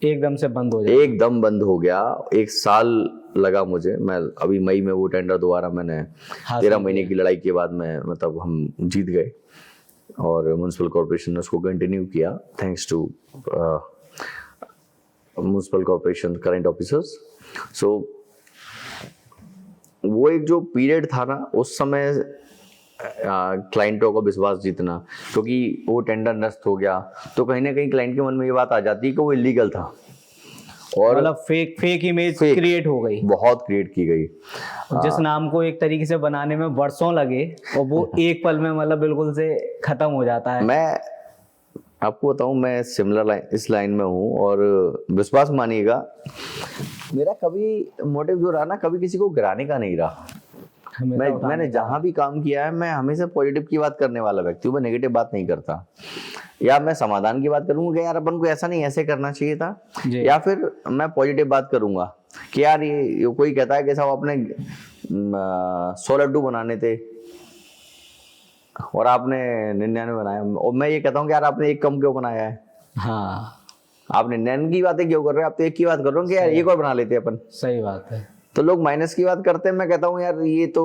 एकदम से बंद हो गया। 1 साल लगा मुझे। मैं अभी मई में वो टेंडर दोबारा मैंने 13 महीने की लड़ाई के बाद में, मतलब हम जीत गए और म्युनिसिपल कॉर्पोरेशन ने उसको कंटिन्यू किया, thanks to municipal corporation current officers. So वो एक जो पीरियड था ना, उस समय क्लाइंटों का विश्वास जीतना, क्योंकि वो टेंडर नष्ट हो गया तो कहीं ना कहीं क्लाइंट के मन में ये बात आ जाती है कि वो इलीगल था और मतलब फेक इमेज क्रिएट हो गई, बहुत क्रिएट की गई, जिस नाम को एक तरीके से बनाने में वर्षों लगे और वो एक पल में मतलब बिल्कुल से खत्म हो जाता है। मैं आपको बताऊं, मैं सिमिलर इस लाइन में हूं और विश्वास मानिएगा मेरा कभी मोटिव जो रहा ना, कभी किसी को गिराने का नहीं रहा। मैंने जहां भी काम किया है मैं हमेशा पॉजिटिव की बात करने वाला व्यक्ति हूँ, मैं नेगेटिव बात नहीं करता। या मैं समाधान की बात करूंगा कि यार अपन को ऐसा नहीं ऐसे करना चाहिए था, या फिर मैं पॉजिटिव बात करूंगा कि यार ये कोई कहता है कि साहब आपने 100 लड्डू बनाने थे और आपने 99 बनाया, और मैं ये कहता हूँ कि यार आपने 1 कम क्यों बनाया है। हाँ, आप 99 की बातें क्यों कर रहे हो, आप तो 1 की बात कर रहे हो कि यार 1 और बना लेते अपन। सही बात है। तो लोग माइनस की बात करते हैं, मैं कहता हूँ यार ये तो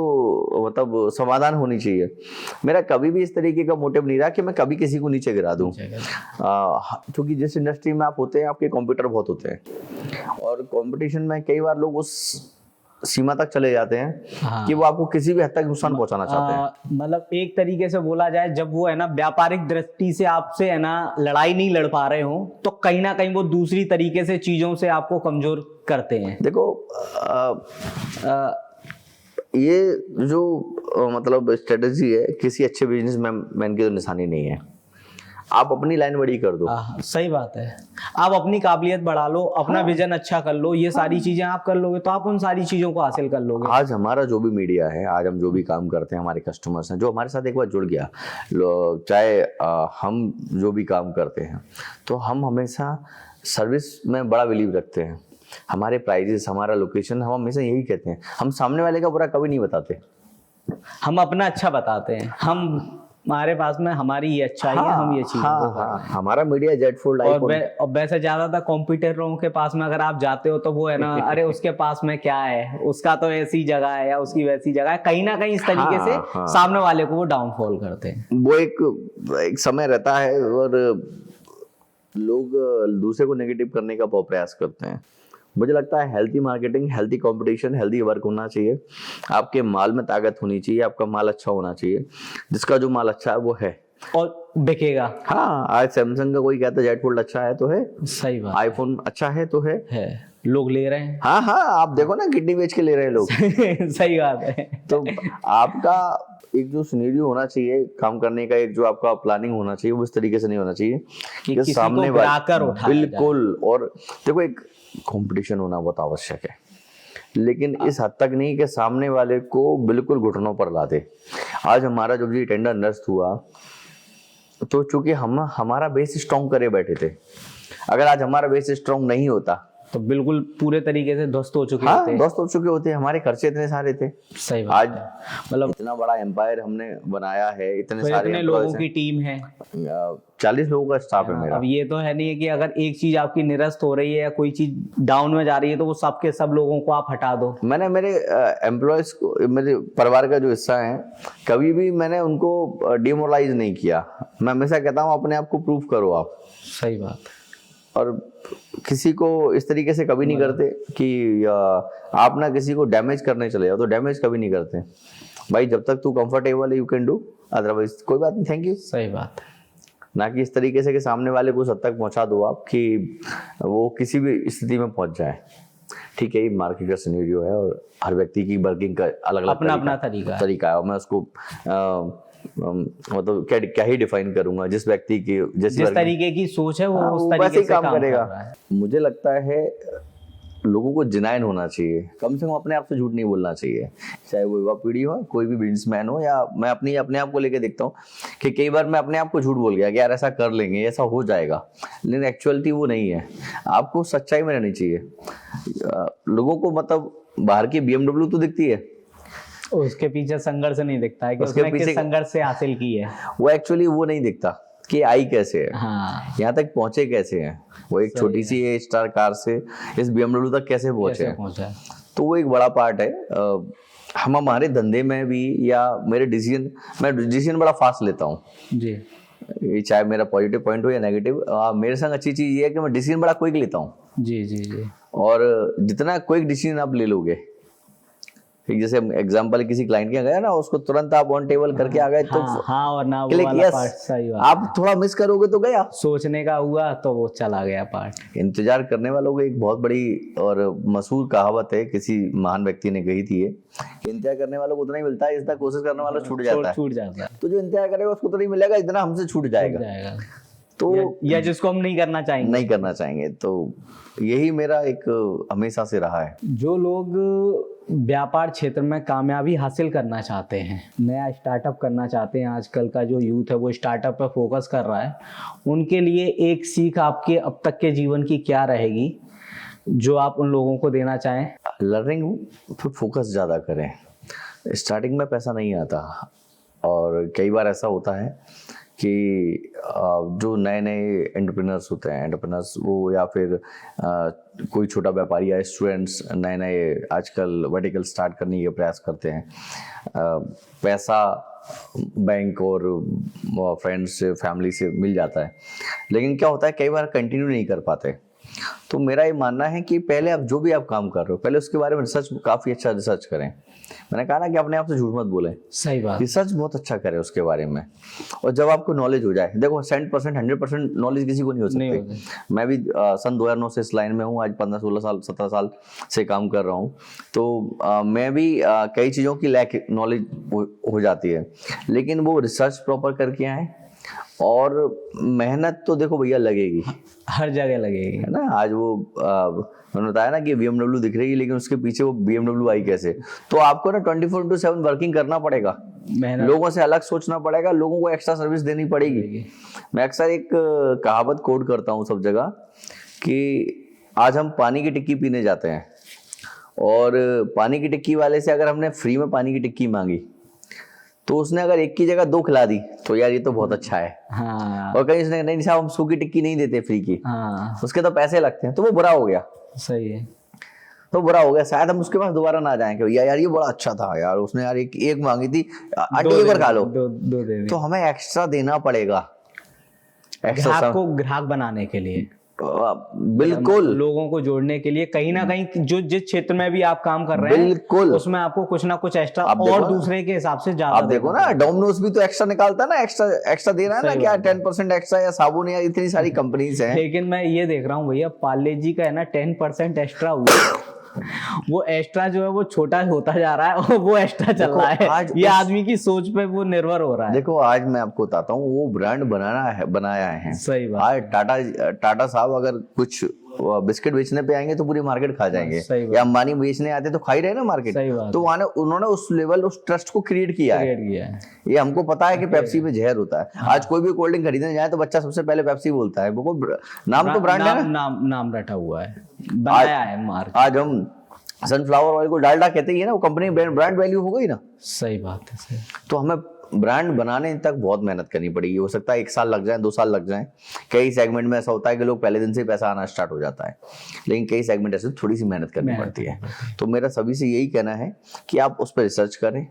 मतलब समाधान होनी चाहिए। मेरा कभी भी इस तरीके का मोटिव नहीं रहा कि मैं कभी किसी को नीचे गिरा दूं, क्योंकि जिस इंडस्ट्री में आप होते हैं आपके कंप्यूटर बहुत होते हैं और कंपटीशन में कई बार लोग उस सीमा तक चले जाते हैं कि वो आपको किसी भी हद तक नुकसान पहुंचाना चाहते हैं। मतलब एक तरीके से बोला जाए, जब वो है ना व्यापारिक दृष्टि से आपसे है ना लड़ाई नहीं लड़ पा रहे हो तो कहीं ना कहीं वो दूसरी तरीके से चीजों से आपको कमजोर करते हैं। देखो ये जो मतलब स्ट्रेटजी है किसी अच्छे बिजनेसमैन की तो निशानी नहीं है। आप अपनी लाइन बड़ी कर दो। सही बात है, आप अपनी काबिलियत बढ़ा लो, अपना विजन अच्छा कर लो, ये सारी चीजें आप कर लोगे तो आप उन सारी चीजों को हासिल कर लोगे। आज हमारा जो भी मीडिया है, आज हम जो भी काम करते हैं, हमारे कस्टमर्स हैं जो हमारे साथ एक बार जुड़ गया, चाहे हम जो भी काम करते हैं, तो हम हमेशा सर्विस में बड़ा बिलीव रखते हैं। हमारे प्राइजेस, हमारा लोकेशन, हम हमेशा यही कहते हैं, हम सामने वाले का बुरा कभी नहीं बताते, हम अपना अच्छा बताते हैं। हमारे पास में हमारी ये अच्छाई है, हम ये चीज हमारा मीडिया जेटफुल लाइफ। और वैसे ज्यादातर कॉम्पिटिटरों के पास में अगर आप जाते हो तो वो है ना, अरे उसके पास में क्या है, उसका तो ऐसी जगह है या उसकी वैसी जगह है, कहीं ना कहीं इस तरीके से सामने वाले को वो डाउनफॉल करते हैं। वो एक समय रहता है और लोग दूसरे को नेगेटिव करने का बहुत प्रयास करते हैं। मुझे लगता है healthy marketing, healthy competition, healthy work होना चाहिए। आपके माल में ताकत होनी चाहिए, आपका माल अच्छा होना चाहिए। जिसका जो माल अच्छा है वो है और बिकेगा। हाँ, आज सैमसंग का कोई कहता है जेट फोल्ड अच्छा है तो है, सही बात, आईफोन अच्छा है तो है, लोग ले रहे हैं। हाँ हाँ, आप देखो ना, किडनी बेच के ले रहे हैं लोग। सही बात है। तो आपका एक जो सिनेरियो होना चाहिए काम करने का, एक जो आपका प्लानिंग होना चाहिए, वो इस तरीके से नहीं होना चाहिए कि सामने वाला बिल्कुल। और देखो, एक कंपटीशन होना बहुत आवश्यक है, लेकिन इस हद तक नहीं कि सामने वाले को बिल्कुल घुटनों पर ला दे। आज हमारा जो भी टेंडर नष्ट हुआ, तो चूंकि हम हमारा बेस स्ट्रॉन्ग करे बैठे थे, अगर आज हमारा बेस स्ट्रॉन्ग नहीं होता तो बिल्कुल पूरे तरीके से ध्वस्त हो चुके होते। ध्वस्त हो चुके होते। हमारे खर्चे इतने सारे थे। सही बात। आज मतलब इतना बड़ा एम्पायर हमने बनाया है, इतने सारे लोगों की टीम है, 40 लोगों का स्टाफ है मेरा। अब ये तो है नहीं है कि अगर एक चीज आपकी निरस्त हो रही है या कोई चीज डाउन में जा रही है तो वो सबके सब लोगों को आप हटा दो। मैंने मेरे एम्प्लॉयज को, मेरे परिवार का जो हिस्सा है, कभी भी मैंने उनको डिमोरलाइज नहीं किया। मैं हमेशा कहता हूँ अपने आप को प्रूव करो आप। सही बात। और किसी को इस तरीके से कभी नहीं करते कि आप ना किसी को डैमेज करने चले जाओ, तो डैमेज कभी नहीं करते भाई। जब तक तू कंफर्टेबल है यू कैन डू, अदरवाइज कोई बात नहीं, थैंक यू। सही बात है। ना कि इस तरीके से कि सामने वाले को उस हद तक पहुंचा दो आप कि वो किसी भी स्थिति में पहुंच जाए। ठीक है, ये मार्केट का सिनेरियो है और हर व्यक्ति की वर्किंग का अलग अलग अपना तरीका है। और मैं उसको मतलब क्या ही डिफाइन करूंगा। जिस व्यक्ति की जिस तरीके की सोच है वो उस तरीके से काम करेगा। मुझे लगता है लोगों को जेन्युइन होना चाहिए, कम से कम अपने आप से झूठ नहीं बोलना चाहिए। चाहे वो युवा पीढ़ी हो, कोई भी बिजनेसमैन हो, या मैं अपने आप को लेके देखता हूँ कि कई बार मैं अपने आप को झूठ बोल गया कि यार ऐसा कर लेंगे, ऐसा हो जाएगा, लेकिन एक्चुअलिटी वो नहीं है। आपको सच्चाई में रहनी चाहिए। लोगों को मतलब बाहर की BMW तो दिखती है, उसके पीछे संघर्ष नहीं दिखता है कि उसने किस संघर्ष से हासिल की है। वो एक्चुअली वो नहीं दिखता कि आई कैसे है, हाँ। यहाँ तक पहुंचे कैसे हैं। वो एक छोटी सी स्टार कार से इस BMW तक कैसे पहुंचे हैं, तो वो एक बड़ा पार्ट है। हम हमारे धंधे में भी, या मैं डिसीजन बड़ा फास्ट लेता हूँ जी। ये चाहे मेरा पॉजिटिव पॉइंट हो या नेगेटिव, मेरे संग अच्छी चीज ये है कि मैं डिसीजन बड़ा क्विक लेता हूँ। जी जी जी। और जितना क्विक डिसीजन आप ले लोगे, जैसे एग्जांपल किसी क्लाइंट के गया ना, उसको तुरंत आप ऑन टेबल करके आ गए, तो हाँ, और ना वो वाला पार्ट सही बात। आप थोड़ा मिस करोगे तो गया, सोचने का हुआ तो वो चला गया पार्ट। इंतजार करने वालों को एक बहुत बड़ी और मशहूर कहावत है, किसी महान व्यक्ति ने कही थी, इंतजार करने वालों को उतना ही मिलता है जितना कोशिश करने वाला छूट जाता है। तो जो इंतजार करेगा उसको तो नहीं मिलेगा जितना हमसे छूट जाएगा। तो या जिसको हम नहीं करना चाहेंगे। तो यही मेरा एक हमेशा से रहा है। जो लोग व्यापार क्षेत्र में कामयाबी हासिल करना चाहते हैं, नया स्टार्टअप करना चाहते हैं, आजकल का जो यूथ है वो स्टार्टअप पर फोकस कर रहा है, उनके लिए एक सीख आपके अब तक के जीवन की क्या रहेगी जो आप उन लोगों को देना चाहें? लर्निंग पे फोकस ज़्यादा करें। स्टार्टिंग में पैसा नहीं आता, और कई बार ऐसा होता है कि जो नए एंटरप्रेन्योर्स होते हैं, वो या फिर कोई छोटा व्यापारी या स्टूडेंट्स नए आजकल वर्टिकल स्टार्ट करने के प्रयास करते हैं। पैसा बैंक और फ्रेंड्स से, फैमिली से मिल जाता है, लेकिन क्या होता है कई बार कंटिन्यू नहीं कर पाते। तो मेरा ये मानना है कि पहले आप जो भी आप काम कर रहे हो, पहले उसके बारे में काफ़ी अच्छा रिसर्च करें। मैंने कहा ना कि अपने आप से झूठ मत बोलें। सही बात। रिसर्च बहुत अच्छा करें उसके बारे में, और जब आपको नॉलेज हो जाए, देखो 100% नॉलेज किसी को नहीं हो सकती। मैं भी सन 2009 से इस लाइन में हूँ, आज 15, 16 साल, 17 साल से काम कर रहा हूँ। तो मैं भी कई चीज़ों की लैक नॉलेज हो जाती है, लेकिन वो रिसर्च प्रॉपर करके आए और मेहनत तो देखो भैया लगेगी, हर जगह लगेगी, है ना। आज वो मैंने बताया ना कि BMW दिख रही है लेकिन उसके पीछे वो BMW आई कैसे। तो आपको ना 24/7 वर्किंग करना पड़ेगा, मेहनत लोगों से अलग सोचना पड़ेगा, लोगों को एक्स्ट्रा सर्विस देनी पड़ेगी। मैं अक्सर एक कहावत कोट करता हूँ सब जगह कि आज हम पानी की टिक्की पीने जाते हैं और पानी की टिक्की वाले से अगर हमने फ्री में पानी की टिक्की मांगी तो उसने अगर एक की जगह 2 खिला दी तो यार ये तो बहुत अच्छा है। हाँ, और कहीं उसने नहीं साहब हम सूखी टिक्की नहीं देते फ्री की, हाँ, उसके तो पैसे लगते हैं, तो वो बुरा हो गया। सही है। तो बुरा हो गया, शायद हम उसके पास दोबारा ना जाएं कि भैया यार ये बड़ा अच्छा था यार, उसने यार एक मांगी थी, आंटी एक बार खा लो, दो दे तो हमें एक्स्ट्रा देना पड़ेगा, ग्राहक को ग्राहक बनाने के लिए, बिल्कुल लोगों को जोड़ने के लिए। कहीं ना कहीं जो जिस क्षेत्र में भी आप काम कर रहे हैं बिल्कुल उसमें आपको कुछ ना कुछ एक्स्ट्रा और दूसरे के हिसाब से ज्यादा आप देखो ना, डोमिनोज भी तो एक्स्ट्रा निकालता है ना, एक्स्ट्रा दे रहा है ना, क्या 10% एक्स्ट्रा, या साबुन, या इतनी सारी कंपनीज हैं। लेकिन मैं ये देख रहा हूँ भैया, पार्ले जी का है ना 10% एक्स्ट्रा हुआ, वो एक्स्ट्रा जो है वो छोटा होता जा रहा है और वो एक्स्ट्रा चल रहा है। ये आदमी की सोच पे वो निर्भर हो रहा है। देखो आज मैं आपको बताता हूँ, वो ब्रांड बनाया है। सही बात। आज टाटा साहब अगर कुछ बिस्किट बेचने पे आएंगे तो पूरी मार्केट खा जाएंगे, या अंबानी बेचने आते तो खा ही रहे ना मार्केट। तो उन्होंने उस लेवल, उस ट्रस्ट को क्रिएट किया है। ये हमको पता है कि पेप्सी में जहर होता है। आज कोई भी कोल्ड ड्रिंक खरीदने जाए तो बच्चा सबसे पहले पेप्सी बोलता है, वो नाम तो ब्रांड है ना, नाम रटा हुआ है, बनाया है मार्केट। आज हम सनफ्लावर ऑयल को डालडा कहते ही है ना, वो कंपनी ब्रांड वैल्यू हो गई ना। सही बात है, सही। तो हमें ब्रांड बनाने तक बहुत मेहनत करनी पड़ेगी। हो सकता है 1 साल लग जाए, 2 साल लग जाए। कई सेगमेंट में ऐसा होता है कि लोग पहले दिन से पैसा आना स्टार्ट हो जाता है, लेकिन कई सेगमेंट ऐसे थोड़ी सी मेहनत करनी पड़ती है। तो मेरा सभी से यही कहना है कि आप उस पर रिसर्च करें,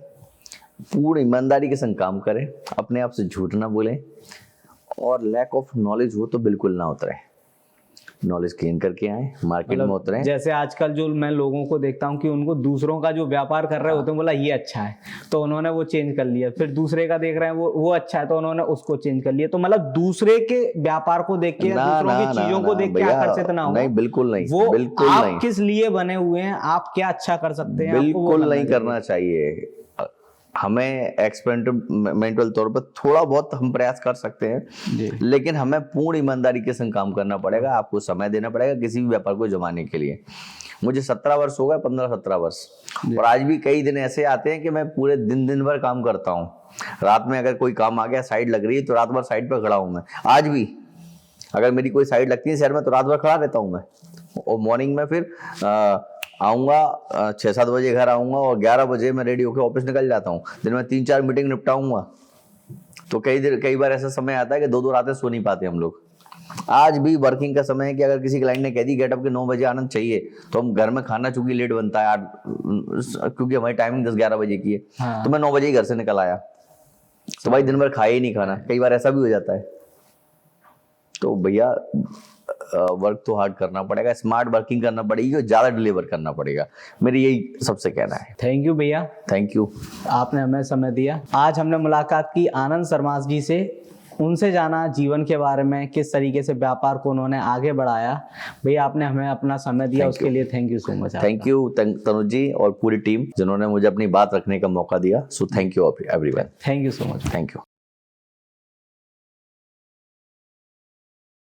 पूरी ईमानदारी के संग काम करें, अपने आप से झूठ ना बोलें, और लैक ऑफ नॉलेज हो तो बिल्कुल ना उतरे, नॉलेज गेन करके आए, मार्केट में उतरे। जैसे आजकल जो मैं लोगों को देखता हूँ कि उनको दूसरों का जो व्यापार कर रहे होते हैं, बोला ये अच्छा है तो उन्होंने वो चेंज कर लिया, फिर दूसरे का देख रहे हैं वो अच्छा है तो उन्होंने उसको चेंज कर लिया। तो मतलब दूसरे के व्यापार को देख के, दूसरों की चीजों को देख के आकर्षित ना हो। नहीं, बिल्कुल नहीं, वो बिल्कुल आप नहीं। किस लिए बने हुए हैं, आप क्या अच्छा कर सकते हैं, बिल्कुल नहीं करना चाहिए। हमें एक्सपेरिमेंटल तौर पर थोड़ा बहुत हम प्रयास कर सकते हैं, लेकिन हमें पूर्ण ईमानदारी के संग काम करना पड़ेगा। आपको समय देना पड़ेगा किसी भी व्यापार को जमाने के लिए। मुझे 17 वर्ष हो गए, 15-17 वर्ष, और आज भी कई दिन ऐसे आते हैं कि मैं पूरे दिन भर काम करता हूँ। रात में अगर कोई काम आ गया, साइड लग रही है, तो रात भर साइड पर खड़ा हूँ मैं। आज भी अगर मेरी कोई साइड लगती है शहर में तो रात भर खड़ा रहता हूँ मैं, और मॉर्निंग में फिर आऊँगा 6-7 बजे घर आऊँगा और 11 बजे मैं रेडी होकर ऑफिस निकल जाता हूँ। दिन में 3-4 मीटिंग निपटाऊंगा। तो कई बार ऐसा समय आता है कि 2-2 रातें सो नहीं पाते हम लोग। आज भी वर्किंग का समय है कि अगर किसी क्लाइंट ने कह दी गेटअप के 9 बजे आनंद चाहिए, तो हम घर में खाना चूंकि लेट बनता है क्योंकि हमारी टाइमिंग 10-11 बजे की है, तो मैं 9 बजे ही घर से निकल आया, तो भाई दिन भर खाया ही नहीं खाना। कई बार ऐसा भी हो जाता है। तो भैया वर्क तो हार्ड करना पड़ेगा, स्मार्ट वर्किंग करना पड़ेगी और ज्यादा डिलीवर करना पड़ेगा, मेरी यही सबसे कहना है। थैंक यू भैया, थैंक यू, आपने हमें समय दिया। आज हमने मुलाकात की आनंद शर्मा जी से, उनसे जाना जीवन के बारे में, किस तरीके से व्यापार को उन्होंने आगे बढ़ाया। भैया आपने हमें अपना समय दिया, उसके लिए thank you so much. Thank you Tanuj ji और पूरी टीम जिन्होंने मुझे अपनी बात रखने का मौका दिया। So thank you everyone. Thank you so much. Thank you.